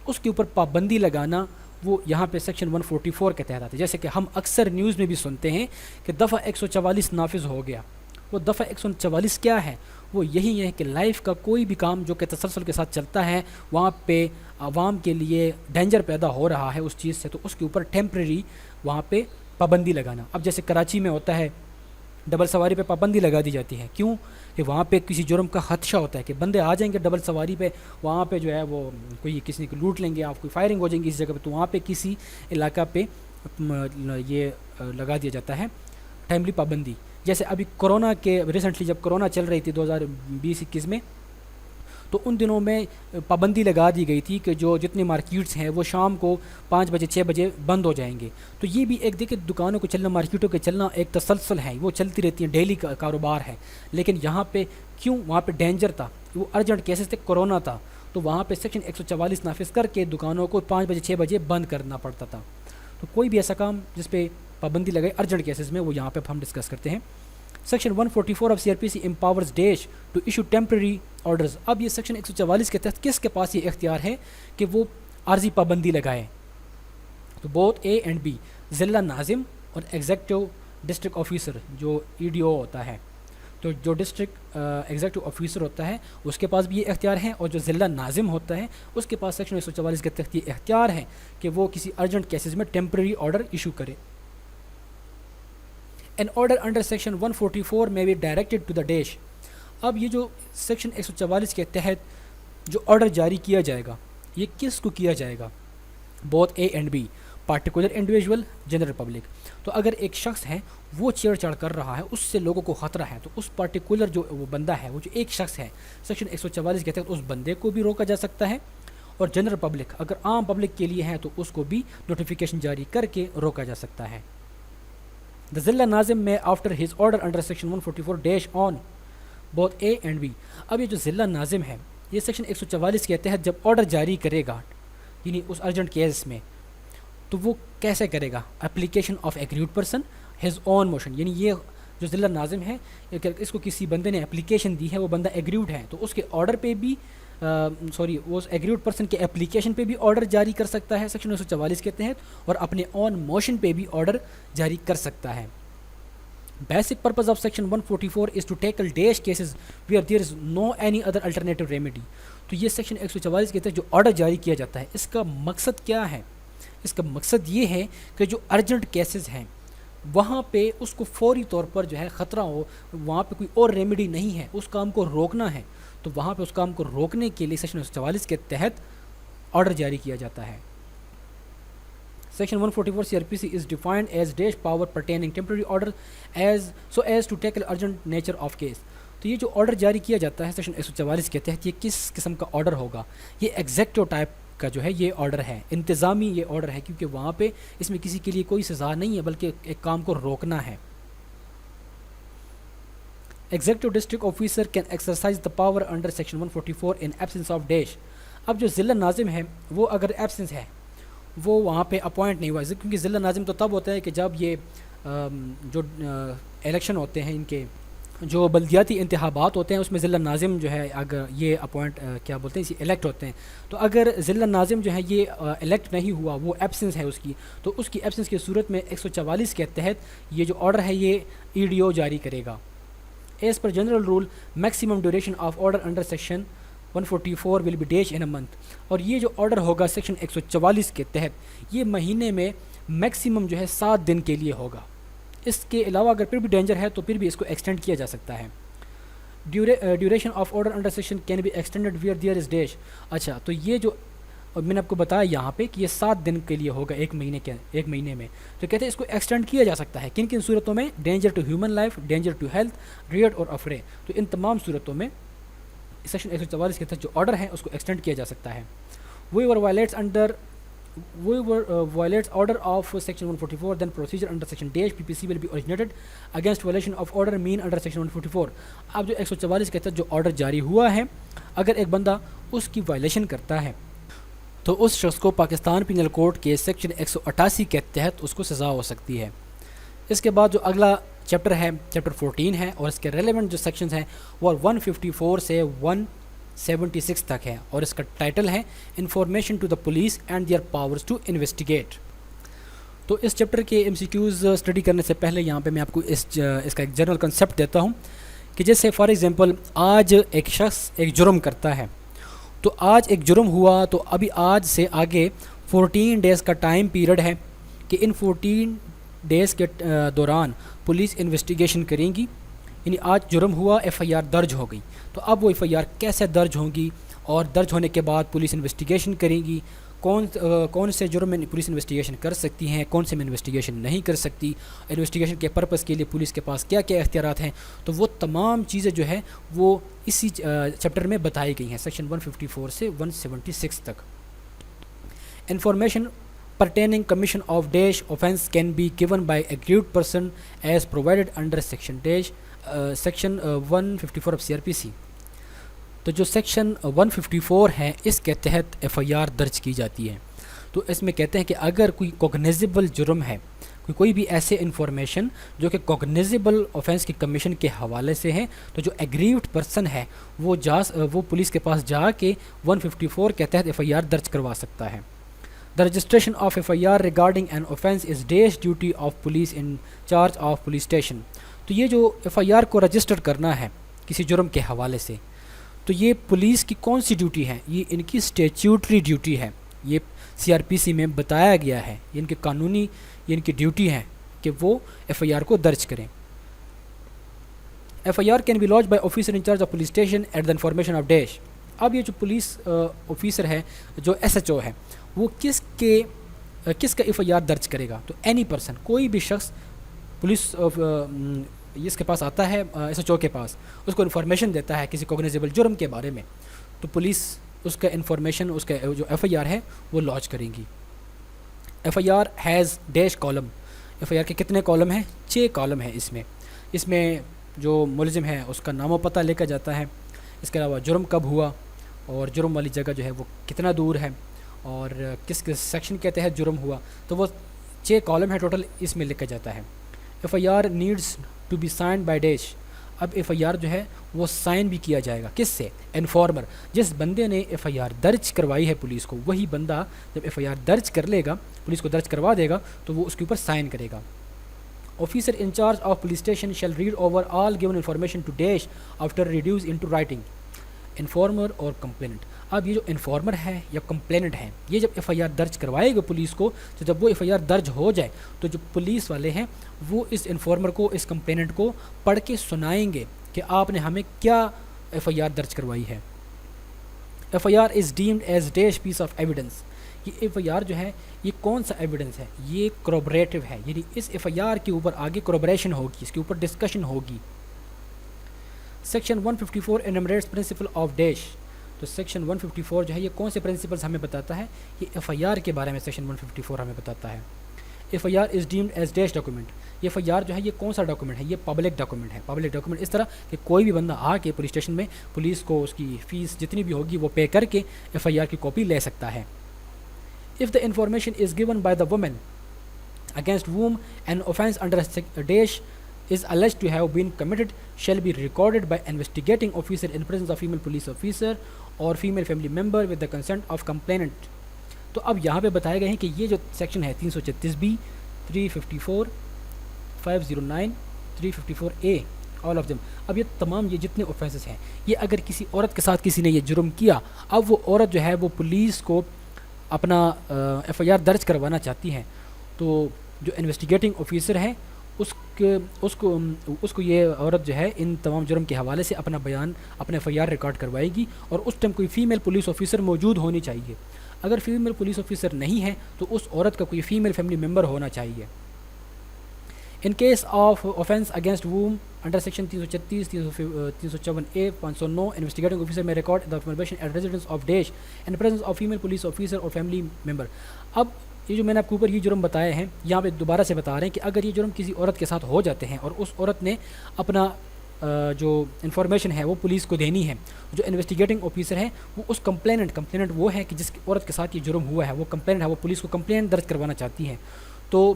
اس کے اوپر پابندی لگانا، وہ یہاں پہ سیکشن 144 کے تحت آتا ہے. جیسے کہ ہم اکثر نیوز میں بھی سنتے ہیں کہ دفعہ 144 نافذ ہو گیا. وہ دفعہ 144 کیا ہے؟ وہ یہی ہے کہ لائف کا کوئی بھی کام جو کہ تسلسل کے ساتھ چلتا ہے، وہاں پہ عوام کے لیے ڈینجر پیدا ہو رہا ہے اس چیز سے، تو اس کے اوپر ٹیمپریری وہاں پہ پابندی لگانا. اب جیسے کراچی میں ہوتا ہے ڈبل سواری پہ پابندی لگا دی جاتی ہے. کیوں؟ کہ وہاں پہ کسی جرم کا خدشہ ہوتا ہے کہ بندے آ جائیں گے ڈبل سواری پہ، وہاں پہ جو ہے وہ کوئی کسی کو لوٹ لیں گے، آپ کوئی فائرنگ ہو جائیں گی اس جگہ پہ، تو وہاں پہ کسی علاقہ پہ یہ لگا دیا جاتا ہے ٹائملی پابندی. جیسے ابھی کورونا کے ریسنٹلی جب کورونا چل رہی تھی 2020-21 میں، تو ان دنوں میں پابندی لگا دی گئی تھی کہ جو جتنے مارکیٹس ہیں وہ شام کو 5 بجے 6 بجے بند ہو جائیں گے. تو یہ بھی ایک دیکھیں دکانوں کو چلنا، مارکیٹوں کے چلنا ایک تسلسل ہے، وہ چلتی رہتی ہیں، ڈیلی کا کاروبار ہے. لیکن یہاں پہ کیوں؟ وہاں پہ ڈینجر تھا، وہ ارجنٹ کیسز تھے، کورونا تھا، تو وہاں پہ سیکشن 144 نافذ کر کے دکانوں کو 5 بجے 6 بجے بند کرنا پڑتا تھا. تو کوئی بھی ایسا کام جس پہ پابندی لگائے ارجنٹ کیسز میں، وہ یہاں پہ ہم ڈسکس کرتے ہیں. Section 144 of CRPC empowers dash to issue temporary orders. اب یہ سیکشن 144 کے تحت کس کے پاس یہ اختیار ہے کہ وہ عارضی پابندی لگائے. تو بوتھ اے اینڈ بی, ضلع ناظم اور ایگزیکٹو ڈسٹرکٹ آفیسر جو ای ڈی او ہوتا ہے, تو جو ڈسٹرکٹ ایگزیکٹو آفیسر ہوتا ہے اس کے پاس بھی یہ اختیار ہیں, اور جو ضلع ناظم ہوتا ہے اس کے پاس سیکشن 144 کے تحت یہ اختیار ہے کہ وہ کسی ارجنٹ کیسز میں ٹیمپرری آرڈر ایشو کرے. An order under section 144 may be directed to the dash. اب یہ جو سیکشن 144 کے تحت جو آرڈر جاری کیا جائے گا یہ کس کو کیا جائے گا؟ Both A and B, particular individual, general public. تو اگر ایک شخص ہے وہ چھیڑ چھاڑ کر رہا ہے, اس سے لوگوں کو خطرہ ہے, تو اس پارٹیکولر جو وہ بندہ ہے, وہ جو ایک شخص ہے, سیکشن 144 کے تحت اس بندے کو بھی روکا جا سکتا ہے, اور جنرل پبلک اگر عام پبلک کے لیے ہے تو اس کو بھی نوٹیفیکیشن جاری کر کے روکا جا سکتا ہے. The ضلع ناظم میں after his order under section 144 dash on both A and B. اب یہ جو ضلع ناظم ہے یہ سیکشن 144 کے تحت جب آرڈر جاری کرے گا یعنی اس ارجنٹ کیس میں, تو وہ کیسے کرے گا؟ Application of aggrieved person his own motion. یعنی یہ جو ضلع ناظم ہے اس کو کسی بندے نے اپلیکیشن دی ہے, وہ بندہ ایگریوڈ ہے, تو اس کے آرڈر پہ بھی وہ ایگریوڈ پرسن کے اپلیکیشن پہ بھی آرڈر جاری کر سکتا ہے سیکشن 144 کے تحت, اور اپنے اون موشن پہ بھی آرڈر جاری کر سکتا ہے. Basic purpose of section 144 is to tackle dash cases where there is no any other alternative remedy. تو یہ سیکشن 144 کے تحت جو آرڈر جاری کیا جاتا ہے اس کا مقصد کیا ہے؟ اس کا مقصد یہ ہے کہ جو ارجنٹ کیسز ہیں وہاں پہ اس کو فوری طور پر جو ہے خطرہ ہو, وہاں پہ کوئی اور ریمیڈی نہیں ہے, اس کام کو روکنا ہے, تو وہاں پہ اس کام کو روکنے کے لیے سیکشن 144 کے تحت آرڈر جاری کیا جاتا ہے. Section 144 CRPC is defined as dash power pertaining temporary order as to tackle urgent nature of case. تو یہ جو آرڈر جاری کیا جاتا ہے سیکشن 144 کے تحت یہ کس قسم کا آرڈر ہوگا؟ یہ ایگزیکٹو ٹائپ کا جو ہے یہ آرڈر ہے, انتظامی یہ آرڈر ہے, کیونکہ وہاں پہ اس میں کسی کے لیے کوئی سزا نہیں ہے بلکہ ایک کام کو روکنا ہے. Executive District Officer can exercise the power under Section 144 in absence of dash. اب جو ضلع ناظم ہے وہ اگر ایبسنس ہے, وہ وہاں پہ اپوائنٹ نہیں ہوا, کیونکہ ضلع ناظم تو تب ہوتا ہے کہ جب یہ جو الیکشن ہوتے ہیں, ان کے جو بلدیاتی انتخابات ہوتے ہیں اس میں ضلع ناظم جو ہے اگر یہ اپوائنٹ کیا بولتے ہیں اسی الیکٹ ہوتے ہیں. تو اگر ضلع ناظم جو ہے یہ الیکٹ نہیں ہوا, وہ ایبسنس ہے اس کی, تو اس کی ایبسنس کی صورت میں 144 کے تحت یہ جو آرڈر ہے یہ ای ڈی او جاری کرے گا. As per general rule, maximum duration of order under section 144 will be dash in a month. اور یہ جو آرڈر ہوگا سیکشن 144 کے تحت یہ مہینے میں میکسیمم جو ہے 7 دن کے لیے ہوگا. اس کے علاوہ اگر پھر بھی ڈینجر ہے تو پھر بھی اس کو ایکسٹینڈ کیا جا سکتا ہے. Duration of order under section can be extended where there is dash. اچھا, تو یہ جو میں نے آپ کو بتایا یہاں پہ کہ یہ 7 دن کے لیے ہوگا ایک مہینے میں, تو کہتے ہیں اس کو ایکسٹینڈ کیا جا سکتا ہے. کن کن صورتوں میں؟ Danger to human life, danger to health, riot or affray. تو ان تمام صورتوں میں سیکشن 144 کے تحت جو آرڈر ہے اس کو ایکسٹینڈ کیا جا سکتا ہے. whoever violates order of section 144 then procedure under section dash PPC will be originated against violation of order mean under section 144. اب جو 144 کے تحت جو آرڈر جاری ہوا ہے اگر ایک بندہ اس کی وائلیشن کرتا ہے تو اس شخص کو پاکستان پینل کوڈ کے سیکشن 188 کے تحت اس کو سزا ہو سکتی ہے. اس کے بعد جو اگلا چیپٹر ہے چیپٹر 14 ہے, اور اس کے ریلیونٹ جو سیکشنز ہیں وہ 154 سے 176 تک ہے, اور اس کا ٹائٹل ہے information to the police and their powers to investigate. تو اس چیپٹر کے ایم سی کیوز اسٹڈی کرنے سے پہلے یہاں پہ میں آپ کو اس کا ایک جنرل کنسیپٹ دیتا ہوں کہ جیسے فار ایگزامپل آج ایک شخص ایک جرم کرتا ہے, تو آج ایک جرم ہوا تو ابھی آج سے آگے 14 ڈیز کا ٹائم پیریڈ ہے کہ ان 14 ڈیز کے دوران پولیس انویسٹیگیشن کریں گی. یعنی آج جرم ہوا, ایف آئی آر درج ہو گئی, تو اب وہ ایف آئی آر کیسے درج ہوں گی, اور درج ہونے کے بعد پولیس انویسٹیگیشن کریں گی, کون سے جرم میں پولیس انویسٹیگیشن کر سکتی ہیں, کون سے میں انویسٹیگیشن نہیں کر سکتی, انویسٹیگیشن کے پرپس کے لیے پولیس کے پاس کیا کیا اختیارات ہیں. تو وہ تمام چیزیں جو ہے وہ اسی چیپٹر میں بتائی گئی ہیں سیکشن 154 سے 176 تک. Information pertaining commission of dash offence can be given by aggrieved person as provided under section 154 of CRPC. تو جو سیکشن 154 ہے اس کے تحت ایف آئی آر درج کی جاتی ہے. تو اس میں کہتے ہیں کہ اگر کوئی کوگنیزیبل جرم ہے, کوئی بھی ایسے انفارمیشن جو کہ کوگنیزیبل آفینس کی کمیشن کے حوالے سے ہے, تو جو ایگریوڈ پرسن ہے وہ پولیس کے پاس جا کے 154 کے تحت ایف آئی آر درج کروا سکتا ہے. The registration of FIR regarding an offence is dash duty of police in charge of police station. تو یہ جو FIR کو رجسٹر کرنا ہے کسی جرم کے حوالے سے، تو یہ پولیس کی کون سی ڈیوٹی ہے؟ یہ ان کی اسٹیچوٹری ڈیوٹی ہے. یہ CRPC میں بتایا گیا ہے، یہ ان کے قانونی، یہ ان کی ڈیوٹی ہے کہ وہ FIR کو درج کریں. FIR can be lodged by officer in charge of police station at the information of dash. اب یہ جو پولیس آفیسر ہے، جو SHO ہے، وہ کس کا FIR درج کرے گا؟ تو اینی پرسن، کوئی بھی شخص پولیس اس کے پاس آتا ہے، SHO کے پاس، اس کو انفارمیشن دیتا ہے کسی کوگنیزیبل جرم کے بارے میں، تو پولیس اس کا انفارمیشن، اس کا جو FIR ہے وہ لانچ کریں گی. FIR has dash column. FIR کے کتنے کالم ہیں؟ 6 کالم ہیں. اس میں جو ملزم ہے اس کا نام و پتہ لکھا جاتا ہے، اس کے علاوہ جرم کب ہوا اور جرم والی جگہ جو ہے وہ کتنا دور ہے اور کس کس سیکشن کے تحت جرم ہوا. تو وہ 6 کالم ہے ٹوٹل، اس میں لکھا جاتا ہے. FIR needs to be signed by dash. اب FIR جو ہے وہ سائن بھی کیا جائے گا. کس سے؟ انفارمر. جس بندے نے FIR درج کروائی ہے پولیس کو، وہی بندہ جب FIR درج کر لے گا، پولیس کو درج کروا دے گا، تو وہ اس کے اوپر سائن کرے گا. Officer in charge of police station shall read over all given information to dash after reduced into writing. Informer اور کمپلیننٹ. اب یہ جو انفارمر ہے یا کمپلیننٹ ہے، یہ جب FIR درج کروائے گا پولیس کو، تو جب وہ FIR درج ہو جائے تو جو پولیس والے ہیں وہ اس انفارمر کو، اس کمپلیننٹ کو پڑھ کے سنائیں گے کہ آپ نے ہمیں کیا FIR درج کروائی ہے. FIR is deemed as dash piece of evidence. یہ FIR جو ہے یہ کون سا ایویڈنس ہے؟ یہ کروبریٹو ہے، یعنی اس FIR کے اوپر آگے کروبریشن ہوگی، اس کے اوپر ڈسکشن ہوگی. Section 154 enumerates principal of dash. تو سیکشن 154 جو ہے یہ کون سے پرنسپلز ہمیں بتاتا ہے؟ یہ FIR کے بارے میں سیکشن 154 ہمیں بتاتا ہے. FIR از ڈیمڈ ایز ڈیش ڈاکومنٹ. یہ FIR جو ہے یہ کون سا ڈاکومنٹ ہے؟ یہ پبلک ڈاکومنٹ ہے. پبلک ڈاکومنٹ اس طرح کہ کوئی بھی بندہ آ کے پولیس اسٹیشن میں پولیس کو اس کی فیس جتنی بھی ہوگی وہ پے کر کے FIR کی کاپی لے سکتا ہے. If the information is given by the woman against whom an offence under dash is alleged to have been committed shall be recorded by investigating officer in presence of female police officer or female family member with the consent of complainant. تو اب یہاں پہ بتائے گئے ہیں کہ یہ جو سیکشن ہے 336B 354 509 354A all of them. اب یہ تمام یہ جتنے offences ہیں، یہ اگر کسی عورت کے ساتھ کسی نے یہ جرم کیا، اب وہ عورت جو ہے وہ پولیس کو اپنا FIR درج کروانا چاہتی ہیں، تو جو انویسٹیگیٹنگ آفیسر ہے اس کو یہ عورت جو ہے ان تمام جرم کے حوالے سے اپنا بیان، اپنا FIR ریکارڈ کروائے گی. اور اس ٹائم کوئی فیمیل پولیس آفیسر موجود ہونی چاہیے. اگر فیمیل پولیس آفیسر نہیں ہے تو اس عورت کا کوئی فیمیل فیملی ممبر ہونا چاہیے. ان case of offence against whom under section 336 354A 509 investigating officer may record the information at residence of dash in presence of female police officer or family member. اب یہ جو میں نے آپ کے اوپر یہ جرم بتائے ہیں، یہاں پہ دوبارہ سے بتا رہے ہیں کہ اگر یہ جرم کسی عورت کے ساتھ ہو جاتے ہیں اور اس عورت نے اپنا جو انفارمیشن ہے وہ پولیس کو دینی ہے، جو انویسٹیگیٹنگ آفیسر ہے وہ اس کمپلیننٹ وہ ہے کہ جس عورت کے ساتھ یہ جرم ہوا ہے، وہ کمپلیننٹ ہے، وہ پولیس کو کمپلین درج کروانا چاہتی ہیں، تو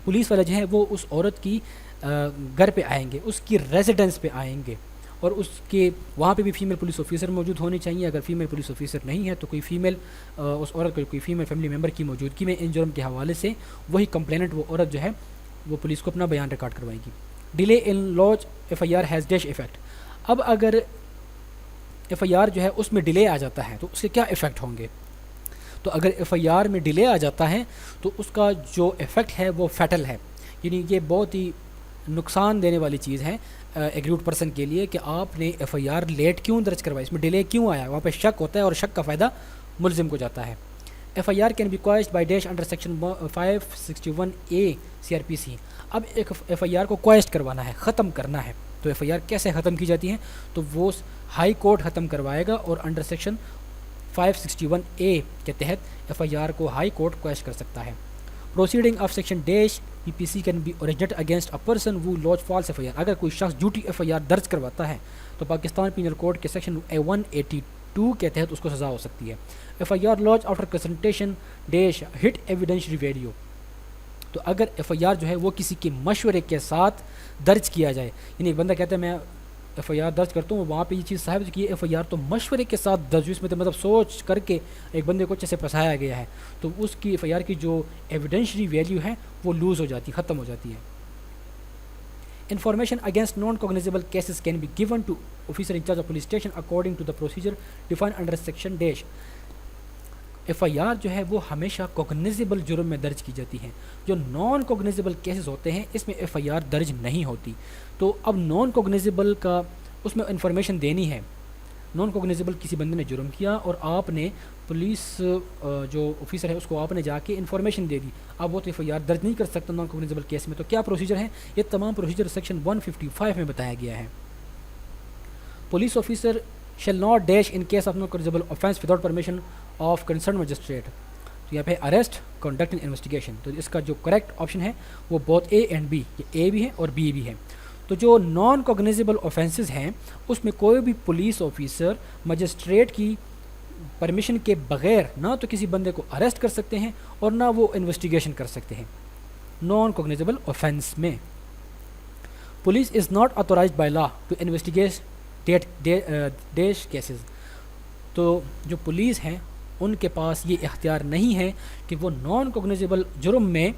پولیس والے جو ہیں وہ اس عورت کی گھر پہ آئیں گے، اس کی ریزیڈنس پہ آئیں گے، اور اس کے وہاں پہ بھی فیمیل پولیس آفیسر موجود ہونی چاہیے. اگر فیمیل پولیس آفیسر نہیں ہے تو کوئی فیمیل اس عورت کو کوئی فیمیل فیملی ممبر کی موجودگی میں ان جرم کے حوالے سے وہی کمپلیننٹ وہ عورت جو ہے وہ پولیس کو اپنا بیان ریکارڈ کروائے گی. Delay in launch FIR has dash effect. اب اگر FIR جو ہے اس میں ڈیلے آ جاتا ہے تو اس کے کیا ایفیکٹ ہوں گے؟ تو اگر FIR میں ڈیلے آ جاتا ہے تو اس کا جو ایفیکٹ ہے وہ فیٹل ہے، یعنی یہ بہت ہی نقصان دینے والی چیز ہے ایگریوڈ پرسن کے لیے کہ آپ نے FIR لیٹ کیوں درج کروائی، اس میں ڈیلے کیوں آیا. وہاں پہ شک ہوتا ہے اور شک کا فائدہ ملزم کو جاتا ہے. FIR can be quashed by dash under section 561A CRPC. اب ایک FIR کو کوائسڈ کروانا ہے، ختم کرنا ہے، تو FIR کیسے ختم کی جاتی ہیں؟ تو وہ ہائی کورٹ ختم کروائے گا اور انڈر سیکشن 561A کے تحت FIR کو ہائی کورٹ کوائسڈ کر سکتا ہے. Proceeding of section dash PPC can be originate against a person who lodge false FIR. اگر کوئی شخص جھوٹی FIR درج کرواتا ہے تو پاکستان پینل کوڈ کے سیکشن 182 کے تحت اس کو سزا ہو سکتی ہے. FIR lodged after consultation dash hit evidentiary value. تو اگر FIR جو ہے وہ کسی کے مشورے کے ساتھ درج کیا جائے، یعنی ایک بندہ کہتا ہے میں ایف آئی آر درج کرتا ہوں وہاں پہ یہ چیز ثابت کی ایف آئی آر تو مشورے کے ساتھ درج اس میں مطلب سوچ کر کے ایک بندے کو جیسے پھنسایا گیا ہے تو اس کی ایف آئی آر کی جو ایویڈینشری ویلیو ہے وہ لوز ہو جاتی ہے, ختم ہو جاتی ہے. Information against non-cognizable cases can be given to officer in charge of police station according to the procedure defined under section dash. F I R جو ہے وہ ہمیشہ کوگنیزیبل جرم میں درج کی جاتی ہیں. جو نان کوگنیزیبل کیسز ہوتے ہیں اس میں ایف آئی آر درج نہیں ہوتی. تو اب نان کوگنیزیبل کا اس میں انفارمیشن دینی ہے. نان کوگنیزیبل کسی بندے نے جرم کیا اور آپ نے پولیس جو آفیسر ہے اس کو آپ نے جا کے انفارمیشن دے دی, اب وہ تو ایف آئی آر درج نہیں کر سکتا نان کوگنیزیبل کیس میں. تو کیا پروسیجر ہے؟ یہ تمام پروسیجر سیکشن 155 میں بتایا گیا ہے. Police officer shall not dash in case of non cognizable offense without permission of concerned magistrate. تو یہاں پہ اریسٹ کنڈکٹنگ انویسٹیگیشن, تو اس کا جو کریکٹ آپشن ہے وہ بہت اے اینڈ بی, یہ اے بھی ہے اور بی بھی ہے. تو جو نان کوگنیزیبل آفینسز ہیں اس میں کوئی بھی پولیس آفیسر مجسٹریٹ کی پرمیشن کے بغیر نہ تو کسی بندے کو اریسٹ کر سکتے ہیں اور نہ وہ انویسٹیگیشن کر سکتے ہیں نان کوگنیزیبل آفینس میں. Police is not authorised by law to investigate dash cases. تو جو پولیس ہیں ان کے پاس یہ اختیار نہیں ہے کہ وہ نان کوگنیزیبل جرم میں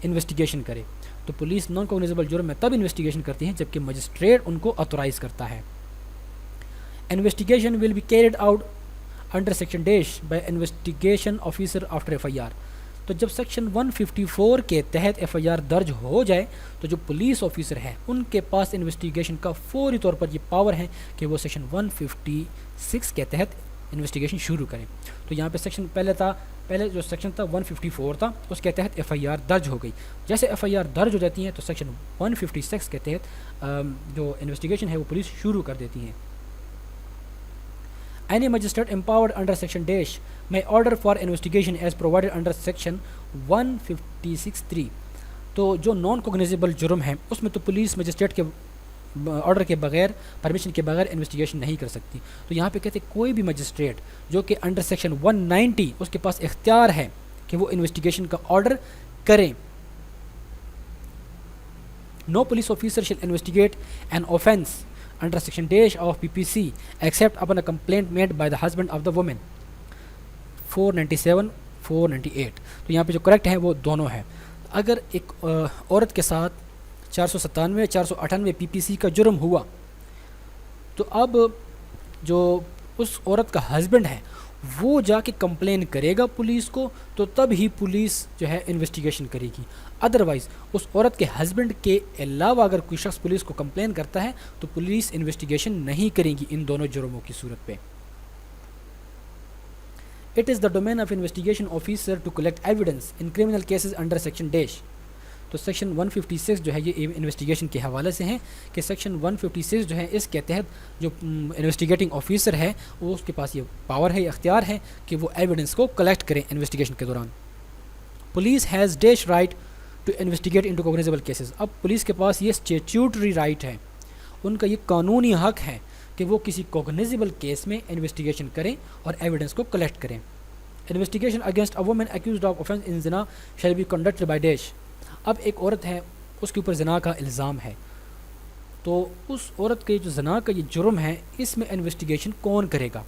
انویسٹیگیشن کرے. تو پولیس نان کوگنیزیبل جرم میں تب انویسٹیگیشن کرتی ہے جبکہ مجسٹریٹ ان کو آتھورائز کرتا ہے. Investigation will be carried out under section dash by investigation officer after F I R. تو جب سیکشن 154 کے تحت ایف آئی آر درج ہو جائے تو جو پولیس آفیسر ہیں ان کے پاس انویسٹیگیشن کا فوری طور پر یہ پاور ہے کہ وہ سیکشن 156 کے تحت انویسٹیگیشن شروع کریں. تو یہاں پہ سیکشن پہلے جو سیکشن تھا 154 تھا اس کے تحت ایف آئی آر درج ہو گئی. جیسے ایف آئی آر درج ہو جاتی ہیں تو سیکشن 156 کے تحت جو انویسٹیگیشن ہے وہ پولیس شروع کر دیتی ہیں. Any magistrate empowered under section dash may order for investigation as provided under section 156(3). تو جو نان کوگنیزیبل جرم ہے اس میں تو پولیس مجسٹریٹ کے آرڈر کے بغیر پرمیشن کے بغیر انویسٹیگیشن نہیں کر سکتی. تو یہاں پہ کہتے ہیں کوئی بھی مجسٹریٹ جو کہ انڈر سیکشن 190 اس کے پاس اختیار ہے کہ وہ انویسٹیگیشن کا آرڈر کریں. No police officer shall investigate an offence under section dash of PPC except upon a complaint made by the husband of the woman. 497 498. تو یہاں پہ جو کریکٹ ہے وہ دونوں ہے. اگر ایک عورت کے ساتھ 497 498 PPC کا جرم ہوا تو اب جو اس عورت کا ہسبینڈ ہے وہ جا کے کمپلین کرے گا پولیس کو, تو تب ہی پولیس جو ہے انویسٹیگیشن کرے گی. ادروائز اس عورت کے ہسبینڈ کے علاوہ اگر کوئی شخص پولیس کو کمپلین کرتا ہے تو پولیس انویسٹیگیشن نہیں کرے گی ان دونوں جرموں کی صورت پہ. It is the domain of investigation officer to collect evidence in criminal cases under section dash. تو سیکشن 156 جو ہے یہ انویسٹیگیشن کے حوالے سے ہیں کہ سیکشن 156 جو ہے اس کے تحت جو انویسٹیگیٹنگ آفیسر ہے وہ اس کے پاس یہ پاور ہے, یہ اختیار ہے کہ وہ ایویڈنس کو کلیکٹ کریں انویسٹیگیشن کے دوران. Police has dash right to investigate into cognizable cases. اب پولیس کے پاس یہ اسٹیچیوٹری رائٹ ہے, ان کا یہ قانونی حق ہے کہ وہ کسی کوگنیزیبل کیس میں انویسٹیگیشن کریں اور ایویڈنس کو کلیکٹ کریں. Investigation against a woman accused of offence in zina shall be conducted by dash. اب ایک عورت ہے اس کے اوپر زنا کا الزام ہے, تو اس عورت کے جو زنا کا یہ جرم ہے اس میں انویسٹیگیشن کون کرے گا؟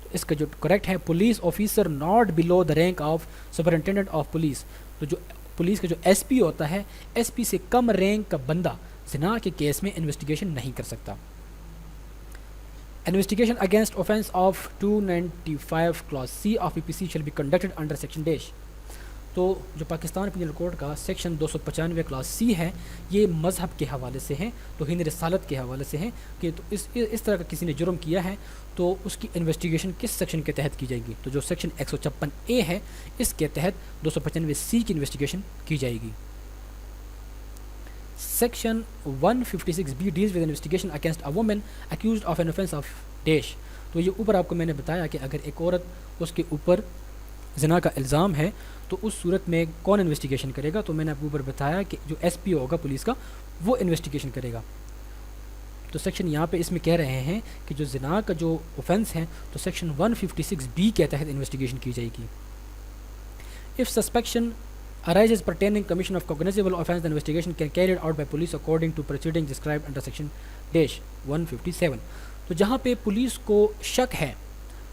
تو اس کا جو کریکٹ ہے police officer not below the rank of superintendent of police. تو جو پولیس کا جو ایس پی ہوتا ہے ایس پی سے کم رینک کا بندہ زنا کے کیس میں انویسٹیگیشن نہیں کر سکتا. Investigation against offence of 295 clause C of PPC shall be conducted under section dash. تو جو پاکستان پینل کوڈ کا سیکشن 295 کلاس سی ہے یہ مذہب کے حوالے سے ہیں, توہین رسالت کے حوالے سے ہیں کہ تو اس طرح کا کسی نے جرم کیا ہے تو اس کی انویسٹیگیشن کس سیکشن کے تحت کی جائے گی؟ تو جو سیکشن 156A ہے اس کے تحت 295C کی انویسٹیگیشن کی جائے گی. Section 156B deals with investigation against a woman accused of an offence of dash. تو یہ اوپر آپ کو میں نے بتایا کہ اگر ایک عورت اس کے اوپر زنا کا الزام ہے تو اس صورت میں کون انویسٹیگیشن کرے گا؟ تو میں نے آپ کو اوپر بتایا کہ جو ایس پی ہوگا پولیس کا وہ انویسٹیگیشن کرے گا. تو سیکشن یہاں پہ اس میں کہہ رہے ہیں کہ جو زنا کا جو اوفینس ہے تو سیکشن 156B کے تحت انویسٹیگیشن کی جائے گی. If suspicion arises pertaining commission of cognizable offence, the investigation can carried out by police according to proceedings described under section dash 157. تو جہاں پہ پولیس کو شک ہے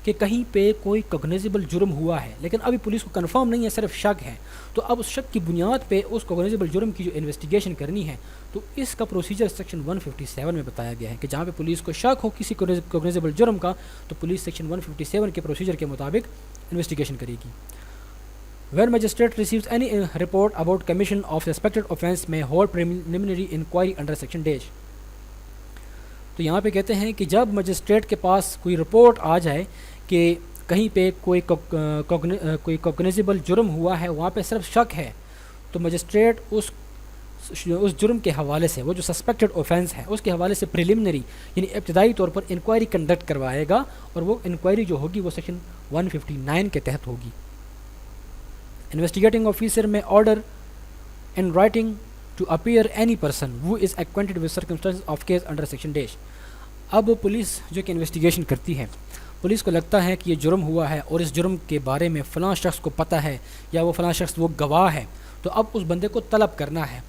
کہ کہیں پہ کوئی کوگنیزیبل جرم ہوا ہے لیکن ابھی پولیس کو کنفرم نہیں ہے، صرف شک ہے، تو اب اس شک کی بنیاد پہ اس کوگنیزیبل جرم کی جو انویسٹیگیشن کرنی ہے تو اس کا پروسیجر سیکشن 157 میں بتایا گیا ہے کہ جہاں پہ پولیس کو شک ہو کسی کوگنیزیبل جرم کا تو پولیس سیکشن 157 کے پروسیجر کے مطابق انویسٹیگیشن کرے گی. When magistrate receives any report about commission of suspected offence may hold preliminary inquiry under section dash. تو یہاں پہ کہتے ہیں کہ جب مجسٹریٹ کے پاس کوئی رپورٹ آ جائے کہ کہیں پہ کوئی کوگنیزیبل جرم ہوا ہے، وہاں پہ صرف شک ہے، تو مجسٹریٹ اس جرم کے حوالے سے، وہ جو سسپیکٹڈ اوفینس ہے اس کے حوالے سے پریلیمنری یعنی ابتدائی طور پر انکوائری کنڈکٹ کروائے گا، اور وہ انکوائری جو ہوگی وہ سیکشن 159 کے تحت ہوگی. انویسٹیگیٹنگ آفیسر میں order in writing to appear any person who is acquainted with circumstances of case under section dash. اب پولیس جو کہ انویسٹیگیشن کرتی ہے، پولیس کو لگتا ہے کہ یہ جرم ہوا ہے اور اس جرم کے بارے میں فلاں شخص کو پتہ ہے یا وہ فلاں شخص وہ گواہ ہے، تو اب اس بندے کو طلب کرنا ہے.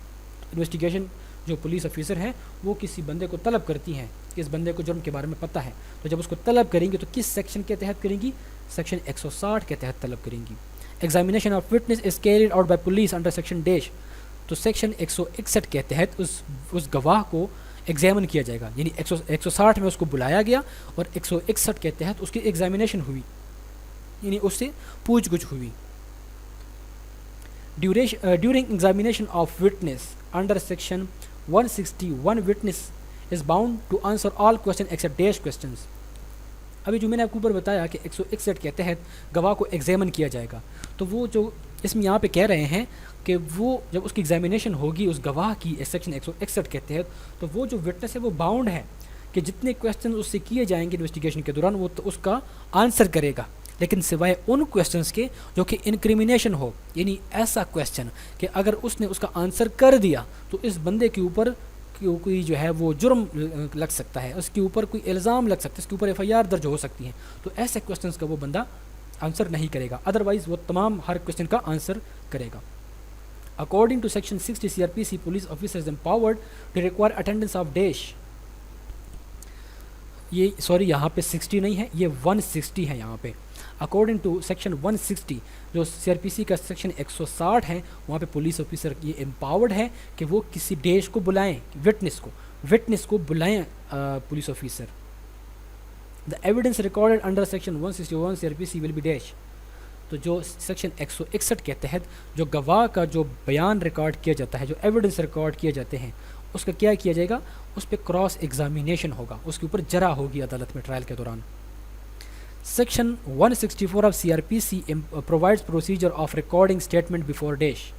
انویسٹیگیشن جو پولیس آفیسر ہے وہ کسی بندے کو طلب کرتی ہیں کہ اس بندے کو جرم کے بارے میں پتہ ہے، تو جب اس کو طلب کریں گی تو کس سیکشن کے تحت کریں گی؟ سیکشن 160 کے تحت طلب کریں گی. Examination of witness is carried out by police under section dash. تو سیکشن 161 کے تحت اس گواہ کو ایگزامن کیا جائے گا، یعنی 160 میں اس کو بلایا گیا اور 161 کے تحت اس کی ایگزامینیشن ہوئی، یعنی اس سے پوچھ گچھ ہوئی. During examination of witness under section 161 witness is bound to answer all questions except dash questions. ابھی جو میں نے آپ کو اوپر بتایا کہ 161 کے تحت گواہ کو ایگزامن کیا جائے گا، تو وہ جو اس میں یہاں پہ کہہ رہے ہیں کہ وہ جب اس کی ایگزامینیشن ہوگی اس گواہ کی سیکشن 161 کے تحت، تو وہ جو وٹنس ہے وہ باؤنڈ ہے کہ جتنے کویشچن اس سے کیے جائیں گے انویسٹیگیشن کے دوران وہ تو اس کا آنسر کرے گا، لیکن سوائے ان کویشچنس کے جو کہ انکریمینیشن ہو، یعنی ایسا کویشچن کہ اگر اس نے اس کا آنسر کر دیا تو اس بندے کے اوپر کوئی جو ہے وہ جرم لگ سکتا ہے، اس کے اوپر کوئی الزام لگ سکتا ہے، اس کے اوپر FIR درج ہو سکتی ہیں، تو ایسے کویشچنس کا وہ بندہ آنسر نہیں کرے گا، ادروائز وہ تمام ہر کویشچن کا آنسر کرے گا. According to section 60 CRPC, police officer is empowered to require attendance of dash. یہ سوری یہاں پہ 60 نہیں ہے، یہ 160 ہے یہاں پہ. اکارڈنگ ٹو سیکشن 160 جو CRPC کا سیکشن 160 ہے، وہاں پہ پولیس آفیسر یہ امپاورڈ ہے کہ وہ کسی ڈیش کو بلائیں، وٹنس کو بلائیں police officer. The evidence recorded under section 161 CRPC will B dash. تو جو سیکشن 161 کے تحت جو گواہ کا جو بیان ریکارڈ کیا جاتا ہے، جو ایویڈنس ریکارڈ کیے جاتے ہیں، اس کا کیا کیا جائے گا؟ اس پہ کراس ایگزامینیشن ہوگا، اس کے اوپر جرا ہوگی عدالت میں ٹرائل کے دوران. Section 164 of CRPC provides procedure of recording statement before dash.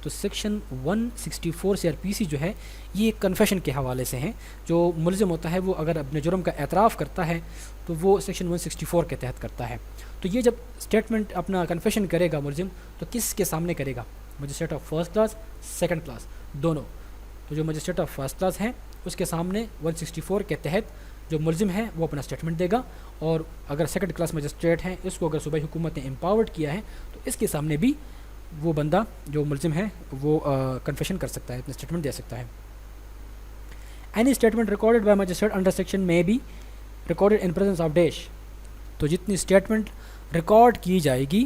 تو سیکشن 164 CRPC جو ہے یہ کنفیشن کے حوالے سے ہیں. جو ملزم ہوتا ہے وہ اگر اپنے جرم کا اعتراف کرتا ہے تو وہ سیکشن 164 کے تحت کرتا ہے. تو یہ جب اسٹیٹمنٹ اپنا کنفیشن کرے گا ملزم، تو کس کے سامنے کرے گا؟ Magistrate of first class, second class, دونوں. تو جو مجسٹریٹ آف فرسٹ کلاس ہیں اس کے سامنے 164 کے تحت جو ملزم ہے وہ اپنا اسٹیٹمنٹ دے گا، اور اگر سیکنڈ کلاس مجسٹریٹ ہیں، اس کو اگر صوبائی حکومت نے امپاورڈ کیا ہے تو اس کے سامنے بھی وہ بندہ جو ملزم ہے وہ کنفیشن کر سکتا ہے، اپنا اسٹیٹمنٹ دے سکتا ہے. Any statement recorded by magistrate under section may be recorded in presence of dash. تو جتنی اسٹیٹمنٹ ریکارڈ کی جائے گی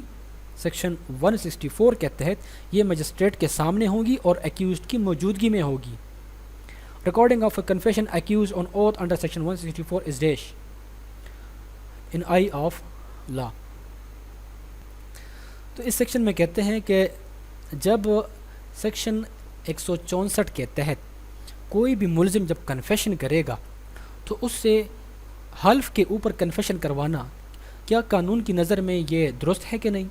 سیکشن 164 کے تحت یہ مجسٹریٹ کے سامنے ہوگی اور ایکیوزڈ کی موجودگی میں ہوگی. Recording of a confession accused on oath under section 164 is dash in eye of law. تو اس سیکشن میں کہتے ہیں کہ جب سیکشن 164 کے تحت کوئی بھی ملزم جب کنفیشن کرے گا تو اس سے حلف کے اوپر کنفیشن کروانا کیا قانون کی نظر میں یہ درست ہے کہ نہیں؟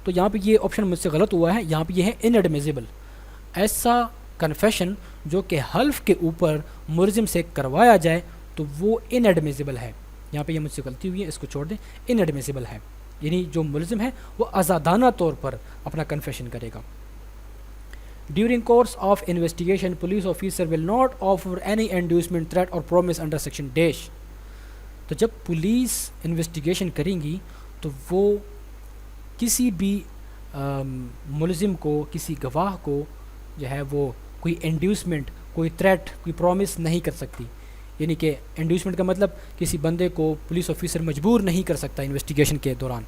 تو یہاں پہ یہ آپشن مجھ سے غلط ہوا ہے، یہاں پہ یہ ہے انیڈمیزیبل. ایسا کنفیشن جو کہ حلف کے اوپر ملزم سے کروایا جائے تو وہ انیڈمیزیبل ہے. یہاں پہ یہ مجھ سے غلطی ہوئی ہے، اس کو چھوڑ دیں، انیڈمیزیبل ہے، یعنی جو ملزم ہے وہ آزادانہ طور پر اپنا کنفیشن کرے گا. During course of investigation police officer will not offer any inducement threat or promise under section dash. تو جب پولیس انویسٹیگیشن کریں گی تو وہ کسی بھی ملزم کو، کسی گواہ کو جو ہے وہ کوئی انڈیوسمنٹ، کوئی تھریٹ، کوئی پرومس نہیں کر سکتی. یعنی کہ انڈیوسمنٹ کا مطلب کسی بندے کو پولیس آفیسر مجبور نہیں کر سکتا انویسٹیگیشن کے دوران،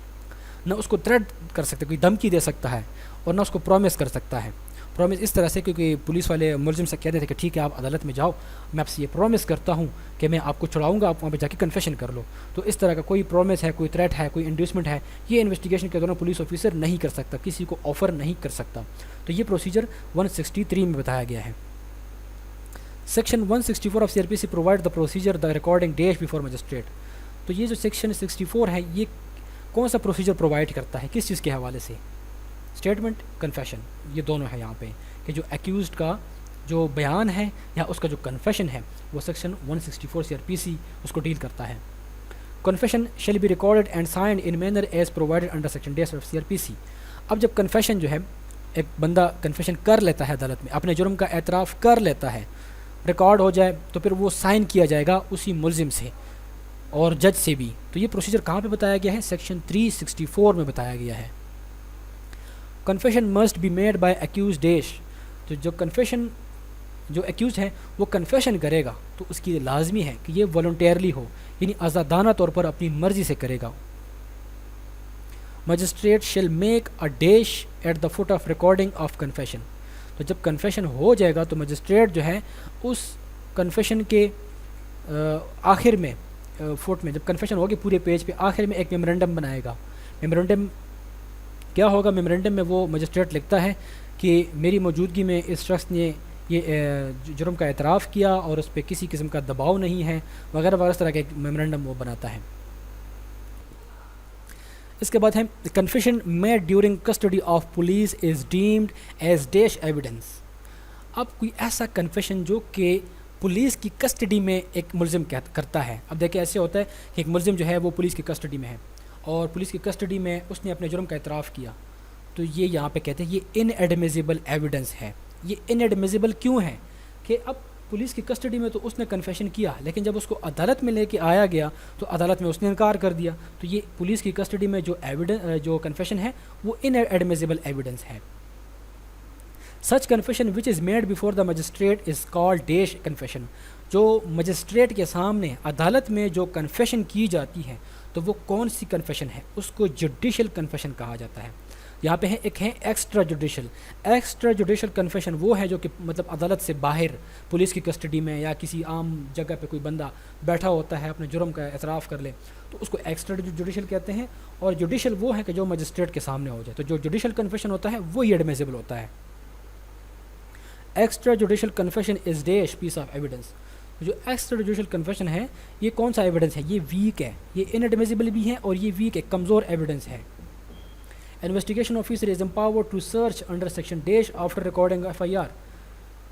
نہ اس کو تھریٹ کر سکتا، کوئی دھمکی دے سکتا ہے، اور نہ اس کو پرومس کر سکتا ہے. پرومس اس طرح سے کیونکہ پولیس والے ملزم سے کہتے تھے کہ ٹھیک ہے آپ عدالت میں جاؤ، میں آپ سے یہ پرومس کرتا ہوں کہ میں آپ کو چھڑاؤں گا، آپ وہاں پہ جا کے کنفیشن کر لو. تو اس طرح کا کوئی پرومس ہے، کوئی تھریٹ ہے، کوئی انڈیوسمنٹ ہے، یہ انویسٹیگیشن کے دوران پولیس آفیسر نہیں کر سکتا، کسی کو آفر نہیں کر سکتا. تو یہ پروسیجر 163 میں بتایا گیا ہے. Section 164 of CRPC provide the procedure the recording dash before magistrate. تو یہ جو سیکشن 64 ہے یہ کون سا پروسیجر پرووائڈ کرتا ہے، کس چیز کے حوالے سے؟ اسٹیٹمنٹ، کنفیشن، یہ دونوں ہے یہاں پہ کہ جو ایکیوزڈ کا جو بیان ہے یا اس کا جو کنفیشن ہے وہ سیکشن 164 CRPC اس کو ڈیل کرتا ہے. Confession shall be recorded and signed in manner as provided under section 10 of CRPC. اب جب کنفیشن جو ہے، ایک بندہ کنفیشن کر لیتا ہے عدالت میں، اپنے جرم کا اعتراف کر لیتا ہے، ریکارڈ ہو جائے تو پھر وہ سائن کیا جائے گا اسی ملزم سے اور جج سے بھی. تو یہ پروسیجر کہاں پہ بتایا گیا ہے؟ سیکشن 364 میں بتایا گیا ہے. Confession must be made by accused dash. تو جو کنفیشن جو ایکیوز ہے وہ کنفیشن کرے گا تو اس کی لازمی ہے کہ یہ والنٹیرلی ہو، یعنی آزادانہ طور پر اپنی مرضی سے کرے گا. Magistrate shall make a dash at the foot of recording of confession. تو جب کنفیشن ہو جائے گا تو مجسٹریٹ جو ہے اس کنفیشن کے آخر میں، فٹ میں جب کنفیشن ہوگی پورے پیج پہ آخر میں ایک میمورنڈم بنائے گا. میمورنڈم کیا ہوگا؟ میمورنڈم میں وہ مجسٹریٹ لکھتا ہے کہ میری موجودگی میں اس شخص نے یہ جرم کا اعتراف کیا اور اس پہ کسی قسم کا دباؤ نہیں ہے وغیرہ وغیرہ، اس طرح کا ایک میمورنڈم وہ بناتا ہے. اس کے بعد ہے confession made during custody of police is deemed as dash evidence. اب کوئی ایسا کنفیشن جو کہ پولیس کی کسٹڈی میں ایک ملزم کرتا ہے. اب دیکھیں ایسے ہوتا ہے کہ ایک ملزم جو ہے وہ پولیس کی کسٹڈی میں ہے اور پولیس کی کسٹڈی میں اس نے اپنے جرم کا اعتراف کیا، تو یہ یہاں پہ کہتے ہیں یہ ان ایڈمیزیبل ایویڈنس ہے. یہ ان ایڈمیزیبل کیوں ہے؟ کہ اب پولیس کی کسٹڈی میں تو اس نے کنفیشن کیا، لیکن جب اس کو عدالت میں لے کے آیا گیا تو عدالت میں اس نے انکار کر دیا. تو یہ پولیس کی کسٹڈی میں جو کنفیشن ہے وہ ان ایڈمیزیبل ایویڈنس ہے. Such confession which is made before the magistrate is called dash confession. جو مجسٹریٹ کے سامنے عدالت میں جو کنفیشن کی جاتی ہے تو وہ کون سی کنفیشن ہے؟ اس کو جوڈیشل کنفیشن کہا جاتا ہے. یہاں پہ ایک ہے extra judicial. Extra judicial confession وہ ہے جو کہ مطلب عدالت سے باہر پولیس کی کسٹڈی میں یا کسی عام جگہ پہ کوئی بندہ بیٹھا ہوتا ہے اپنے جرم کا اعتراف کر لے تو اس کو ایکسٹرا جوڈیشل کہتے ہیں. اور جوڈیشل وہ ہے کہ جو مجسٹریٹ کے سامنے ہو جائے. تو جو جوڈیشل کنفیشن ہوتا ہے وہ ایڈمیزیبل ہوتا ہے. Extra judicial confession is dash piece of evidence. جو ایکسٹرا جوڈیشل کنفیشن ہے یہ کون سا ایویڈنس ہے؟ یہ ویک ہے، یہ ان ایڈمیزیبل بھی ہے اور یہ ویک ہے، کمزور ایویڈنس ہے. Investigation officer is empowered to search under section dash after recording FIR.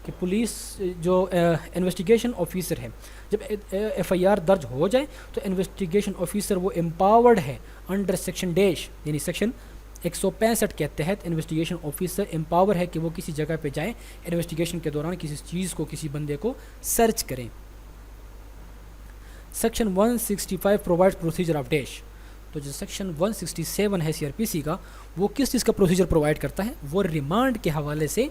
کہ پولیس جو انویسٹیگیشن آفیسر ہے جب FIR درج ہو جائے تو انویسٹیگیشن آفیسر وہ امپاورڈ ہے انڈر سیکشن ڈیش، یعنی سیکشن 165 کے تحت انویسٹیگیشن آفیسر امپاور ہے کہ وہ کسی جگہ پہ جائیں، انویسٹیگیشن کے دوران کسی چیز کو، کسی بندے کو سرچ کریں. Section 165 provide procedure of dash. تو جو سیکشن 167 ہے CRPC کا وہ کس چیز کا پروسیجر پرووائڈ کرتا ہے؟ وہ ریمانڈ کے حوالے سے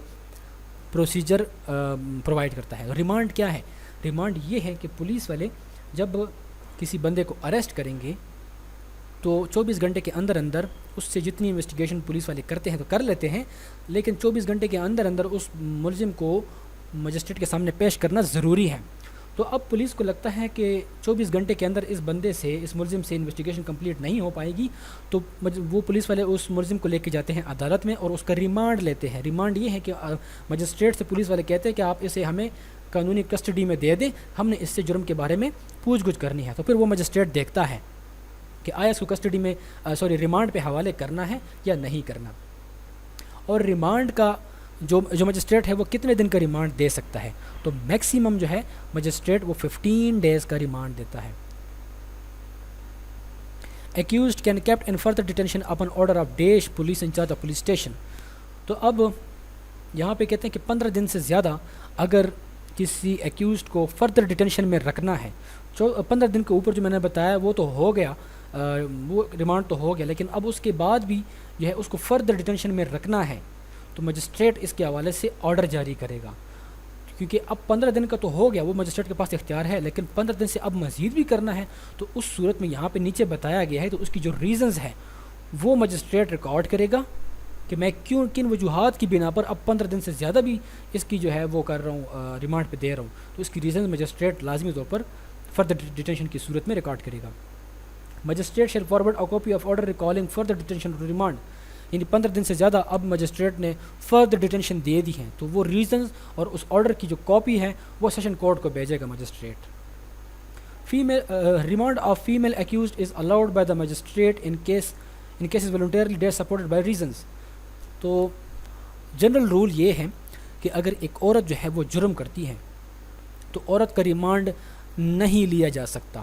پروسیجر پرووائڈ کرتا ہے. ریمانڈ کیا ہے؟ ریمانڈ یہ ہے کہ پولیس والے جب کسی بندے کو اریسٹ کریں گے تو 24 گھنٹے کے اندر اندر اس سے جتنی انویسٹیگیشن پولیس والے کرتے ہیں تو کر لیتے ہیں، لیکن 24 گھنٹے کے اندر اندر اس ملزم کو مجسٹریٹ کے سامنے پیش کرنا ضروری ہے. تو اب پولیس کو لگتا ہے کہ 24 گھنٹے کے اندر اس بندے سے، اس ملزم سے انویسٹیگیشن کمپلیٹ نہیں ہو پائے گی، تو وہ پولیس والے اس ملزم کو لے کے جاتے ہیں عدالت میں اور اس کا ریمانڈ لیتے ہیں. ریمانڈ یہ ہے کہ مجسٹریٹ سے پولیس والے کہتے ہیں کہ آپ اسے ہمیں قانونی کسٹڈی میں دے دیں، ہم نے اس سے جرم کے بارے میں پوچھ گچھ کرنی ہے. تو پھر وہ مجسٹریٹ دیکھتا ہے کہ آیا اس کو کسٹڈی میں ریمانڈ پہ حوالے کرنا ہے یا نہیں کرنا. اور ریمانڈ کا جو مجسٹریٹ ہے وہ کتنے دن کا ریمانڈ دے سکتا ہے؟ تو میکسیمم جو ہے مجسٹریٹ وہ 15 ڈیز کا ریمانڈ دیتا ہے. Accused can kept in further detention upon order of dash police in charge of police station. تو اب یہاں پہ کہتے ہیں کہ 15 دن سے زیادہ اگر کسی ایکیوزڈ کو فردر ڈیٹینشن میں رکھنا ہے، 15 دن کے اوپر جو میں نے بتایا وہ تو ہو گیا، وہ ریمانڈ تو ہو گیا، لیکن اب اس کے بعد بھی جو ہے اس کو فردر ڈیٹینشن میں رکھنا ہے، تو مجسٹریٹ اس کے حوالے سے آرڈر جاری کرے گا، کیونکہ اب 15 دن کا تو ہو گیا، وہ مجسٹریٹ کے پاس اختیار ہے، لیکن 15 دن سے اب مزید بھی کرنا ہے، تو اس صورت میں یہاں پہ نیچے بتایا گیا ہے، تو اس کی جو ریزنز ہیں وہ مجسٹریٹ ریکارڈ کرے گا کہ میں کن وجوہات کی بنا پر اب 15 دن سے زیادہ بھی اس کی جو ہے وہ کر رہا ہوں، ریمانڈ پہ دے رہا ہوں، تو اس کی ریزنز مجسٹریٹ لازمی طور پر فردر ڈیٹینشن کی صورت میں ریکارڈ کرے گا۔ Magistrate shall forward a copy of order recalling further detention to remand, یعنی 15 دن سے زیادہ اب مجسٹریٹ نے فردر ڈیٹینشن دے دی ہیں، تو وہ ریزنز اور اس آرڈر کی جو کاپی ہے وہ سیشن کورٹ کو بھیجے گا magistrate. Remand of female accused is allowed by the magistrate in cases voluntarily that supported by reasons. تو جنرل رول یہ ہے کہ اگر ایک عورت جو ہے وہ جرم کرتی ہے تو عورت کا ریمانڈ نہیں لیا جا سکتا،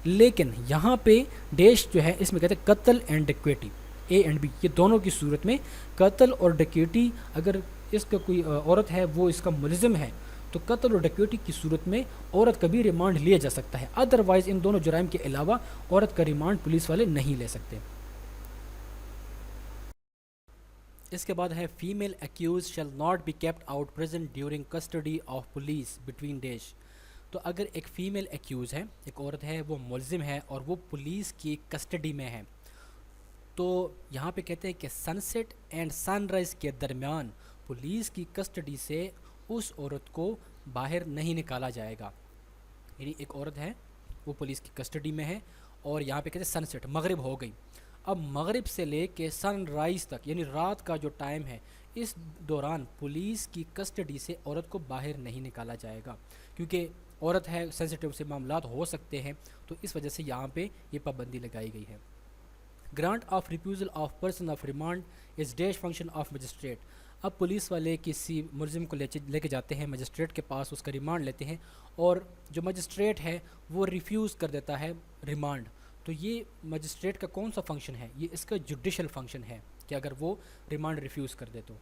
لیکن یہاں پہ ڈیش جو ہے اس میں کہتے ہیں قتل اینڈ ڈکیٹی، اے اینڈ بی، یہ دونوں کی صورت میں قتل اور ڈکیٹی، اگر اس کا کوئی عورت ہے وہ اس کا ملزم ہے تو قتل اور ڈکیٹی کی صورت میں عورت کا بھی ریمانڈ لیا جا سکتا ہے، ادروائز ان دونوں جرائم کے علاوہ عورت کا ریمانڈ پولیس والے نہیں لے سکتے۔ اس کے بعد ہے female accused shall not be kept out present during custody of police between dash. تو اگر ایک فیمیل ایکیوز ہے، ایک عورت ہے، وہ ملزم ہے اور وہ پولیس کی کسٹڈی میں ہے، تو یہاں پہ کہتے ہیں کہ سن سیٹ اینڈ سن رائز کے درمیان پولیس کی کسٹڈی سے اس عورت کو باہر نہیں نکالا جائے گا، یعنی ایک عورت ہے وہ پولیس کی کسٹڈی میں ہے اور یہاں پہ کہتے ہیں سن سیٹ، مغرب ہو گئی، اب مغرب سے لے کے سن رائز تک یعنی رات کا جو ٹائم ہے، اس دوران پولیس کی کسٹڈی سے عورت کو باہر نہیں نکالا جائے گا، کیونکہ عورت ہے، سینسٹیو سے معاملات ہو سکتے ہیں، تو اس وجہ سے یہاں پہ یہ پابندی لگائی گئی ہے۔ Grant of refusal of person of remand is dash function of magistrate. اب پولیس والے کسی ملزم کو لے کے جاتے ہیں مجسٹریٹ کے پاس، اس کا ریمانڈ لیتے ہیں، اور جو مجسٹریٹ ہے وہ ریفیوز کر دیتا ہے ریمانڈ، تو یہ مجسٹریٹ کا کون سا فنکشن ہے؟ یہ اس کا جوڈیشل فنکشن ہے کہ اگر وہ ریمانڈ ریفیوز کر دے تو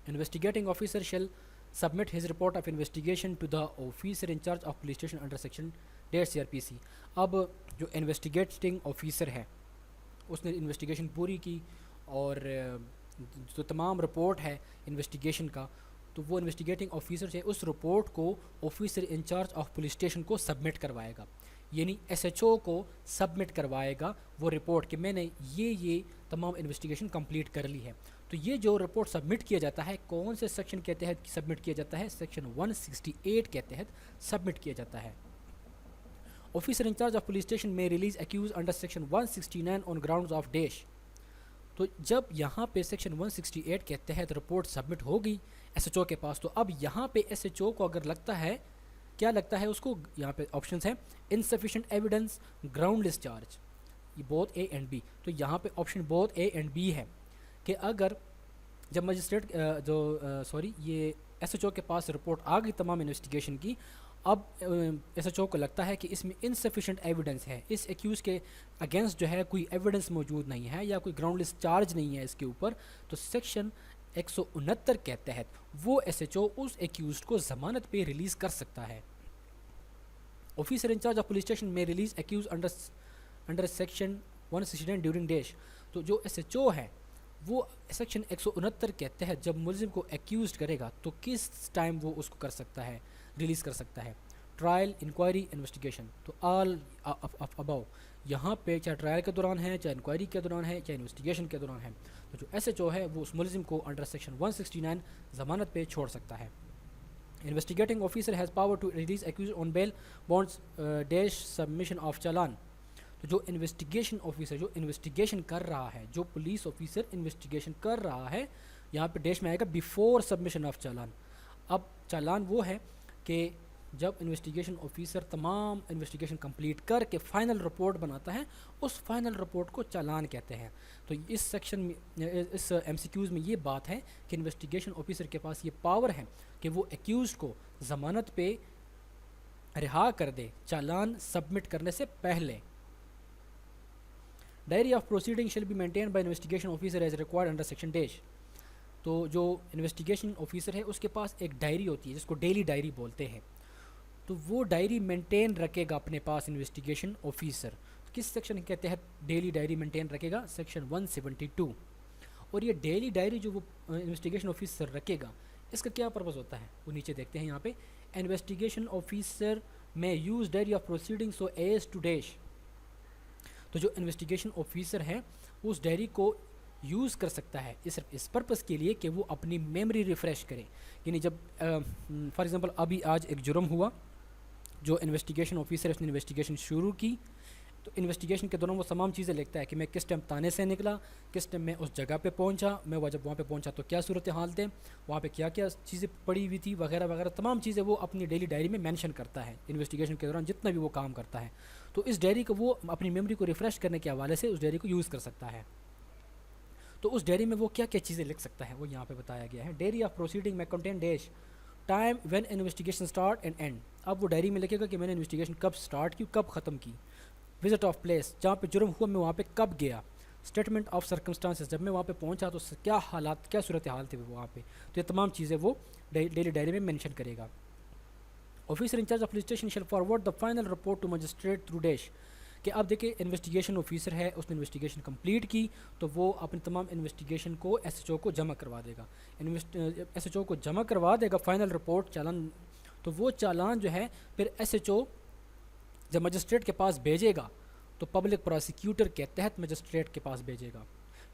investigating officer shall submit his report of investigation to the officer in charge of police station under section CRPC۔ اب جو انویسٹیگیٹنگ آفیسر ہے اس نے انویسٹیگیشن پوری کی اور جو تمام رپورٹ ہے انویسٹیگیشن کا، تو وہ انویسٹیگیٹنگ آفیسر سے اس رپورٹ کو officer in charge of police station کو سبمٹ کروائے گا، یعنی SHO کو سبمٹ کروائے گا وہ رپورٹ کہ میں نے یہ تمام انویسٹیگیشن کمپلیٹ کر لی ہے۔ تو یہ جو رپورٹ سبمٹ کیا جاتا ہے کون سے سیکشن کے تحت سبمٹ کیا جاتا ہے؟ سیکشن 168 کے تحت سبمٹ کیا جاتا ہے۔ Officer in charge of police station may release accused under section 169 on grounds of dash. تو جب یہاں پہ سیکشن 168 کے تحت رپورٹ سبمٹ ہوگی SHO کے پاس، تو اب یہاں پہ SHO کو اگر لگتا ہے، کیا لگتا ہے اس کو؟ یہاں پہ آپشنز ہیں انسفیشینٹ ایویڈنس، گراؤنڈ لیس چارج، یہ بوتھ A اینڈ B، تو یہاں پہ option both A and B ہے کہ اگر جب مجسٹریٹ یہ SHO کے پاس رپورٹ آ گئی تمام انویسٹیگیشن کی، اب SHO کو لگتا ہے کہ اس میں انسفیشینٹ ایویڈنس ہے، اس ایکیوز کے اگینسٹ جو ہے کوئی ایویڈنس موجود نہیں ہے یا کوئی گراؤنڈ لیس چارج نہیں ہے اس کے اوپر، تو سیکشن 169 کے تحت وہ SHO اس ایکیوزڈ کو ضمانت پہ ریلیز کر سکتا ہے۔ Officer in charge of police station may release accused under section 169 during dash. تو جو SHO ہے وہ سیکشن 169 کے تحت جب ملزم کو ایکیوزڈ کرے گا تو کس ٹائم وہ اس کو کر سکتا ہے، ریلیز کر سکتا ہے؟ ٹرائل، انکوائری، انویسٹیگیشن، تو آل اباؤ یہاں پہ چاہے ٹرائل کے دوران ہے، چاہے انکوائری کے دوران ہے، چاہے انویسٹیگیشن کے دوران ہے، تو جو SHO ہے وہ اس ملزم کو انڈر سیکشن 169 ضمانت پہ چھوڑ سکتا ہے۔ Investigating officer has power to release accused on bail bonds dash submission of challan. تو جو انویسٹیگیشن آفیسر جو انویسٹیگیشن کر رہا ہے، جو پولیس آفیسر انویسٹیگیشن کر رہا ہے، یہاں پہ ڈیش میں آئے گا بیفور سبمیشن آف چالان۔ اب چالان وہ ہے کہ جب انویسٹیگیشن آفیسر تمام انویسٹیگیشن کمپلیٹ کر کے فائنل رپورٹ بناتا ہے، اس فائنل رپورٹ کو چالان کہتے ہیں۔ تو اس سیکشن میں، اس MCQs میں یہ بات ہے کہ انویسٹیگیشن آفیسر کے پاس یہ پاور ہے کہ وہ ایکیوزڈ کو ضمانت پہ رہا کر دے چالان سبمٹ کرنے سے پہلے۔ Diary of proceeding shall be maintain by investigation officer as required under section dash. تو جو انویسٹیگیشن آفیسر ہے اس کے پاس ایک ڈائری ہوتی ہے جس کو ڈیلی ڈائری بولتے ہیں، تو وہ ڈائری مینٹین رکھے گا اپنے پاس انویسٹیگیشن آفیسر۔ کس سیکشن کے تحت ڈیلی ڈائری مینٹین رکھے گا؟ سیکشن 172. اور یہ ڈیلی ڈائری جو وہ انویسٹیگیشن آفیسر رکھے گا اس کا کیا پرپز ہوتا ہے وہ نیچے دیکھتے ہیں یہاں پہ. انویسٹیگیشن آفیسر میں use diary of proceeding so as two dash. تو جو انویسٹیگیشن آفیسر ہے وہ اس ڈائری کو یوز کر سکتا ہے صرف اس پرپز کے لیے کہ وہ اپنی میموری ریفریش کرے. یعنی جب فار ایگزامپل ابھی آج ایک جرم ہوا، جو انویسٹیگیشن آفیسر اس نے انویسٹیگیشن شروع کی، تو انویسٹیگیشن کے دوران وہ تمام چیزیں لکھتا ہے کہ میں کس ٹائم تانے سے نکلا، کس ٹائم میں اس جگہ پہ پہنچا، میں جب وہاں پہ پہنچا تو کیا صورتحال تھے، وہاں پہ کیا کیا چیزیں پڑی ہوئی تھی وغیرہ وغیرہ، تمام چیزیں وہ اپنی ڈیلی ڈائری میں مینشن کرتا ہے انویسٹیگیشن کے دوران جتنا بھی وہ کام کرتا ہے. تو اس ڈائری کو وہ اپنی میموری کو ریفریش کرنے کے حوالے سے اس ڈائری کو یوز کر سکتا ہے. تو اس ڈائری میں وہ کیا کیا چیزیں لکھ سکتا ہے وہ یہاں پہ بتایا گیا ہے. ڈائری آف پروسیڈنگ میں contain dash time when investigation start and and. اب وہ ڈائری میں لکھے گا کہ میں نے انویسٹیگیشن کب اسٹارٹ کی، کب ختم کی. وزٹ آف پلیس، جہاں پہ جرم ہوا میں وہاں پہ کب گیا. اسٹیٹمنٹ آف سرکمسٹانسز، جب میں وہاں پہ پہنچا تو کیا حالات، کیا صورتحال تھے وہاں پہ. تو یہ تمام چیزیں وہ ڈیلی ڈائری میں مینشن کرے گا. Officer in charge of police station shall forward the final report to magistrate through dash. کہ اب دیکھیں انویسٹیگیشن آفیسر ہے، اس نے انویسٹیگیشن کمپلیٹ کی تو وہ اپنی تمام انویسٹیگیشن کو ایس ایچ او کو جمع کروا دے گا. ایس ایچ او کو جمع کروا دے گا فائنل رپورٹ چالان. تو وہ چالان جو ہے پھر ایس ایچ او جب مجسٹریٹ کے پاس بھیجے گا تو پبلک پروسیکیوٹر کے تحت مجسٹریٹ کے پاس بھیجے گا.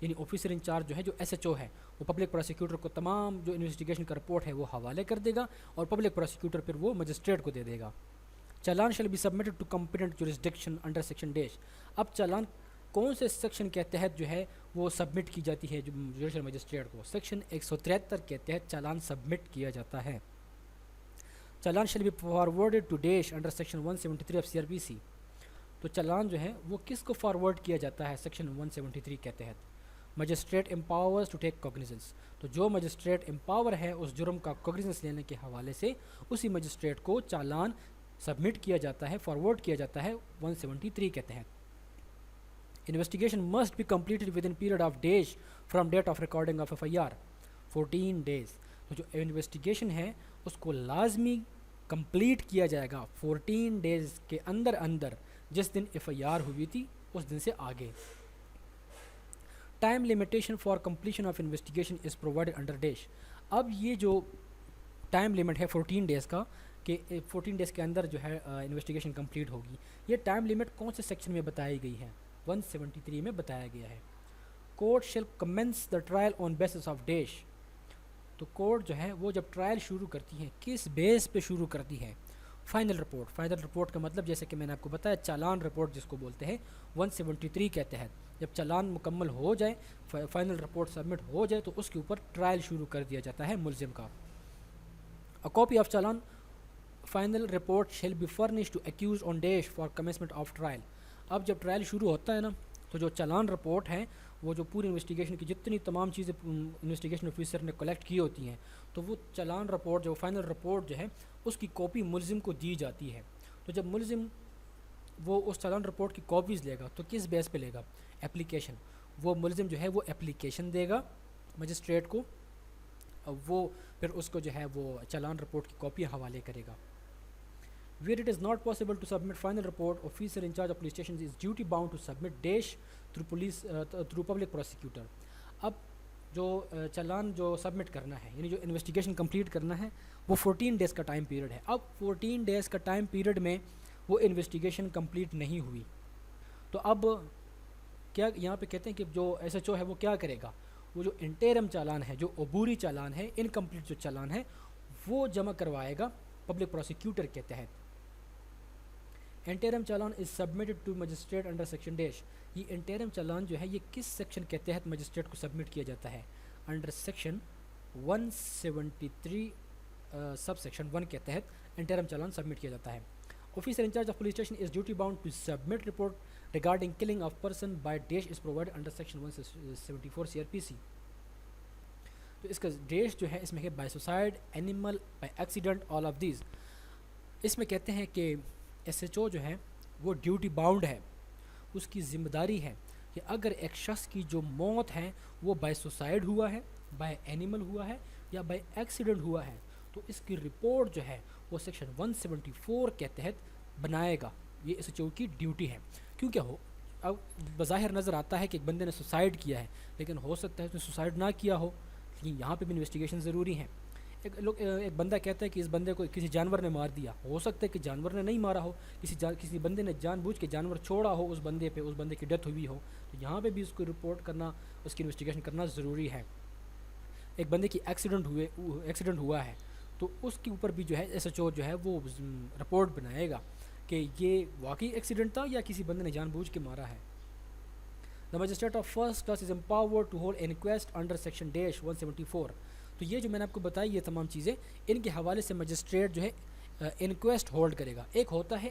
یعنی آفیسر انچارج جو ہے، جو ایس ایچ او ہے، وہ پبلک پروسیکیوٹر کو تمام جو انویسٹیگیشن کا رپورٹ ہے وہ حوالے کر دے گا اور پبلک پروسیکیوٹر پھر وہ مجسٹریٹ کو دے دے گا. Challan shall be submitted to competent jurisdiction under section dash. اب چالان کون سے سیکشن کے تحت جو ہے وہ سبمٹ کی جاتی ہے جوڈیشل مجسٹریٹ کو؟ سیکشن 173 کے تحت چالان سبمٹ کیا جاتا ہے. Challan shall be forwarded to dash under section 173 of C R P C. تو چالان جو ہے وہ کس کو فارورڈ کیا جاتا ہے سیکشن 173 کے تحت؟ Magistrate empowers to take cognizance. تو جو مجسٹریٹ امپاور ہے اس جرم کا کوگنیزنس لینے کے حوالے سے اسی مجسٹریٹ کو چالان سبمٹ کیا جاتا ہے، فارورڈ کیا جاتا ہے 173 کے تحت. Investigation must be completed within period of dash from date of recording of F I R 14 days. تو جو انویسٹیگیشن ہے اس کو لازمی کمپلیٹ کیا جائے گا 14 days کے اندر اندر، جس دن ایف آئی آر ہوئی تھی اس دن سے آگے. Time limitation for completion of investigation is provided under dash. اب یہ جو ٹائم لمٹ ہے 14 days کا کہ 14 days کے اندر جو ہے انویسٹیگیشن کمپلیٹ ہوگی، یہ ٹائم لمٹ کون سے سیکشن میں بتائی گئی ہے؟ 173 میں بتایا گیا ہے. Court shall commence the trial on basis of dash. تو کورٹ جو ہے وہ جب ٹرائل شروع کرتی ہے کس بیس پہ شروع کرتی ہے؟ Final report. فائنل رپورٹ کا مطلب جیسے کہ میں نے آپ کو بتایا چالان رپورٹ جس کو بولتے ہیں 173 کے تحت جب چالان مکمل ہو جائے، فائنل رپورٹ سبمٹ ہو جائے تو اس کے اوپر ٹرائل شروع کر دیا جاتا ہے ملزم کا. A copy of challan final report shall be furnished to accused on dash for commencement of trial. اب جب ٹرائل شروع ہوتا ہے نا تو جو چالان رپورٹ ہے وہ جو پوری انویسٹیگیشن کی جتنی تمام چیزیں انویسٹیگیشن آفیسر نے کلیکٹ کی ہوتی ہیں تو وہ چالان رپورٹ جو فائنل رپورٹ جو ہے اس کی کاپی ملزم کو دی جاتی ہے. تو جب ملزم وہ اس چالان رپورٹ کی کاپیز لے گا تو کس بیس پہ لے گا؟ اپلیکیشن. وہ ملزم جو ہے وہ اپلیکیشن دے گا مجسٹریٹ کو، وہ پھر اس کو جو ہے وہ چالان رپورٹ کی کاپی حوالے کرے گا. Where it is not possible to submit final report, officer in charge of police stations is duty bound to submit dash through public prosecutor. اب جو چالان جو سبمٹ کرنا ہے یعنی جو انویسٹیگیشن کمپلیٹ کرنا ہے وہ 14 days کا ٹائم پیریڈ ہے. اب 14 days کا ٹائم پیریڈ میں وہ انویسٹیگیشن کمپلیٹ نہیں ہوئی تو اب کیا یہاں پہ کہتے ہیں کہ جو ایس ایچ او ہے وہ کیا کرے گا؟ وہ جو انٹیرم چالان ہے، جو عبوری چالان ہے، انکمپلیٹ جو چالان ہے وہ جمع کروائے گا پبلک پروسیکیوٹر کے تحت. Interim challan is submitted to magistrate under section dash. یہ انٹیرم چالان جو ہے یہ کس سیکشن کے تحت مجسٹریٹ کو سبمٹ کیا جاتا ہے؟ انڈر سیکشن 173 سب سیکشن 1 کے تحت انٹیرم چالان سبمٹ کیا جاتا ہے. Officer in charge of police station is duty bound to submit report regarding killing of person by dash is provide under section 174 C R P C. تو اس کا dash جو ہے اس میں ہے by suicide, animal, by accident, all of these. اس میں کہتے ہیں کہ ایس ایچ او جو ہے وہ ڈیوٹی باؤنڈ ہے، اس کی ذمہ داری ہے کہ اگر ایک شخص کی جو موت ہے وہ بائی سوسائڈ ہوا ہے، بائی اینیمل ہوا ہے یا بائی ایکسیڈنٹ ہوا ہے تو اس کی رپورٹ جو ہے وہ سیکشن 174 کے تحت بنائے گا. یہ ایس ایچ او کی ڈیوٹی ہے. کیونکہ ہو اب بظاہر نظر آتا ہے کہ ایک بندے نے سوسائڈ کیا ہے، لیکن ہو سکتا ہے اس نے سوسائڈ نہ کیا ہو، لیکن یہاں پہ بھی انویسٹیگیشن ضروری ہیں۔ ایک بندہ کہتا ہے کہ اس بندے کو کسی جانور نے مار دیا، ہو سکتا ہے کہ جانور نے نہیں مارا ہو، کسی بندے نے جان بوجھ کے جانور چھوڑا ہو اس بندے پہ، اس بندے کی ڈیتھ ہوئی ہو، تو یہاں پہ بھی اس کو رپورٹ کرنا، اس کی انویسٹیگیشن کرنا ضروری ہے۔ ایک بندے کی ایکسیڈنٹ ہوا ہے تو اس کے اوپر بھی جو ہے ایس ایچ او جو ہے وہ رپورٹ بنائے گا کہ یہ واقعی ایکسیڈنٹ تھا یا کسی بندے نے جان بوجھ کے مارا ہے۔ The magistrate of first class is empowered to hold inquest under section dash 174۔ تو یہ جو میں نے آپ کو بتائی یہ تمام چیزیں، ان کے حوالے سے مجسٹریٹ جو ہے انکویسٹ ہولڈ کرے گا۔ ایک ہوتا ہے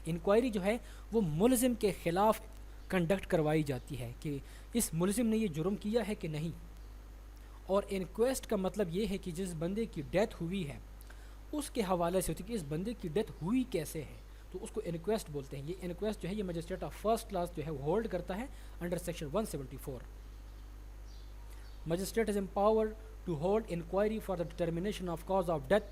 انکوائری جو ہے وہ ملزم کے خلاف کنڈکٹ کروائی جاتی ہے کہ اس ملزم نے یہ جرم کیا ہے کہ نہیں، اور انکویسٹ کا مطلب یہ ہے کہ جس بندے کی ڈیتھ ہوئی ہے اس کے حوالے سے ہوتی ہے کہ اس بندے کی ڈیتھ ہوئی کیسے ہے، تو اس کو انکویسٹ بولتے ہیں۔ یہ انکویسٹ جو ہے یہ مجسٹریٹ آف فرسٹ کلاس جو ہے وہ ہولڈ کرتا ہے under section 174۔ Magistrate is empowered to hold inquiry for the determination of cause of death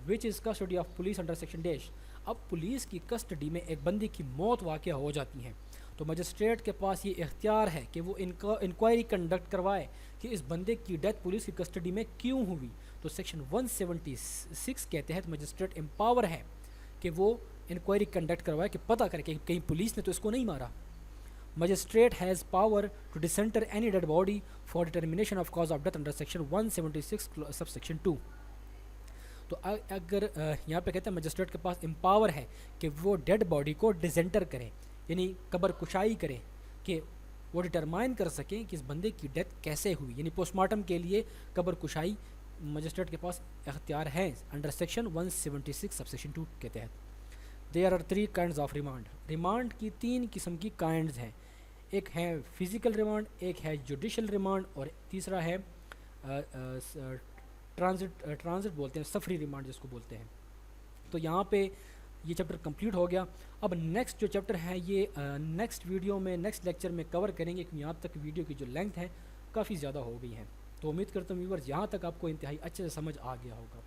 which is custody of police under section dash. اب پولیس کی کسٹڈی میں ایک بندے کی موت واقع ہو جاتی ہے تو مجسٹریٹ کے پاس یہ اختیار ہے کہ وہ انکوائری کنڈکٹ کروائے کہ اس بندے کی ڈیتھ پولیس کی کسٹڈی میں کیوں ہوئی۔ تو سیکشن 176 کے تحت مجسٹریٹ امپاور ہے کہ وہ انکوائری کنڈکٹ کروائے کہ پتہ کرے کہ کہیں پولیس نے تو اس کو نہیں مارا۔ Magistrate has power to disinter any dead body for determination of cause of death under section 176 sub section 2۔ تو اگر یہاں پہ کہتے ہیں مجسٹریٹ کے پاس امپاور ہے کہ وہ ڈیڈ باڈی کو ڈسنٹر کرے، یعنی قبر کشائی کرے، کہ وہ ڈٹرمائن کر سکیں کہ اس بندے کی ڈیتھ کیسے ہوئی، یعنی پوسٹ مارٹم کے لیے قبر کشائی مجسٹریٹ کے پاس اختیار ہے انڈر سیکشن 176 سب سیکشن 2 کے تحت۔ There are 3 kinds of remand. Remand کی 3 قسم کی کائنڈز ہیں، ایک ہے فزیکل ریمانڈ، ایک ہے جوڈیشل ریمانڈ، اور تیسرا ہے ٹرانزٹ بولتے ہیں، سفری ریمانڈ جس کو بولتے ہیں۔ تو یہاں پہ یہ چیپٹر کمپلیٹ ہو گیا۔ اب نیکسٹ جو چیپٹر ہے یہ نیکسٹ ویڈیو میں، نیکسٹ لیکچر میں کور کریں گے، کیونکہ یہاں تک ویڈیو کی جو لینتھ ہے کافی زیادہ ہو گئی ہے۔ تو امید کرتا ہوں ویورز یہاں تک آپ کو انتہائی اچھے سے سمجھ آ گیا ہوگا۔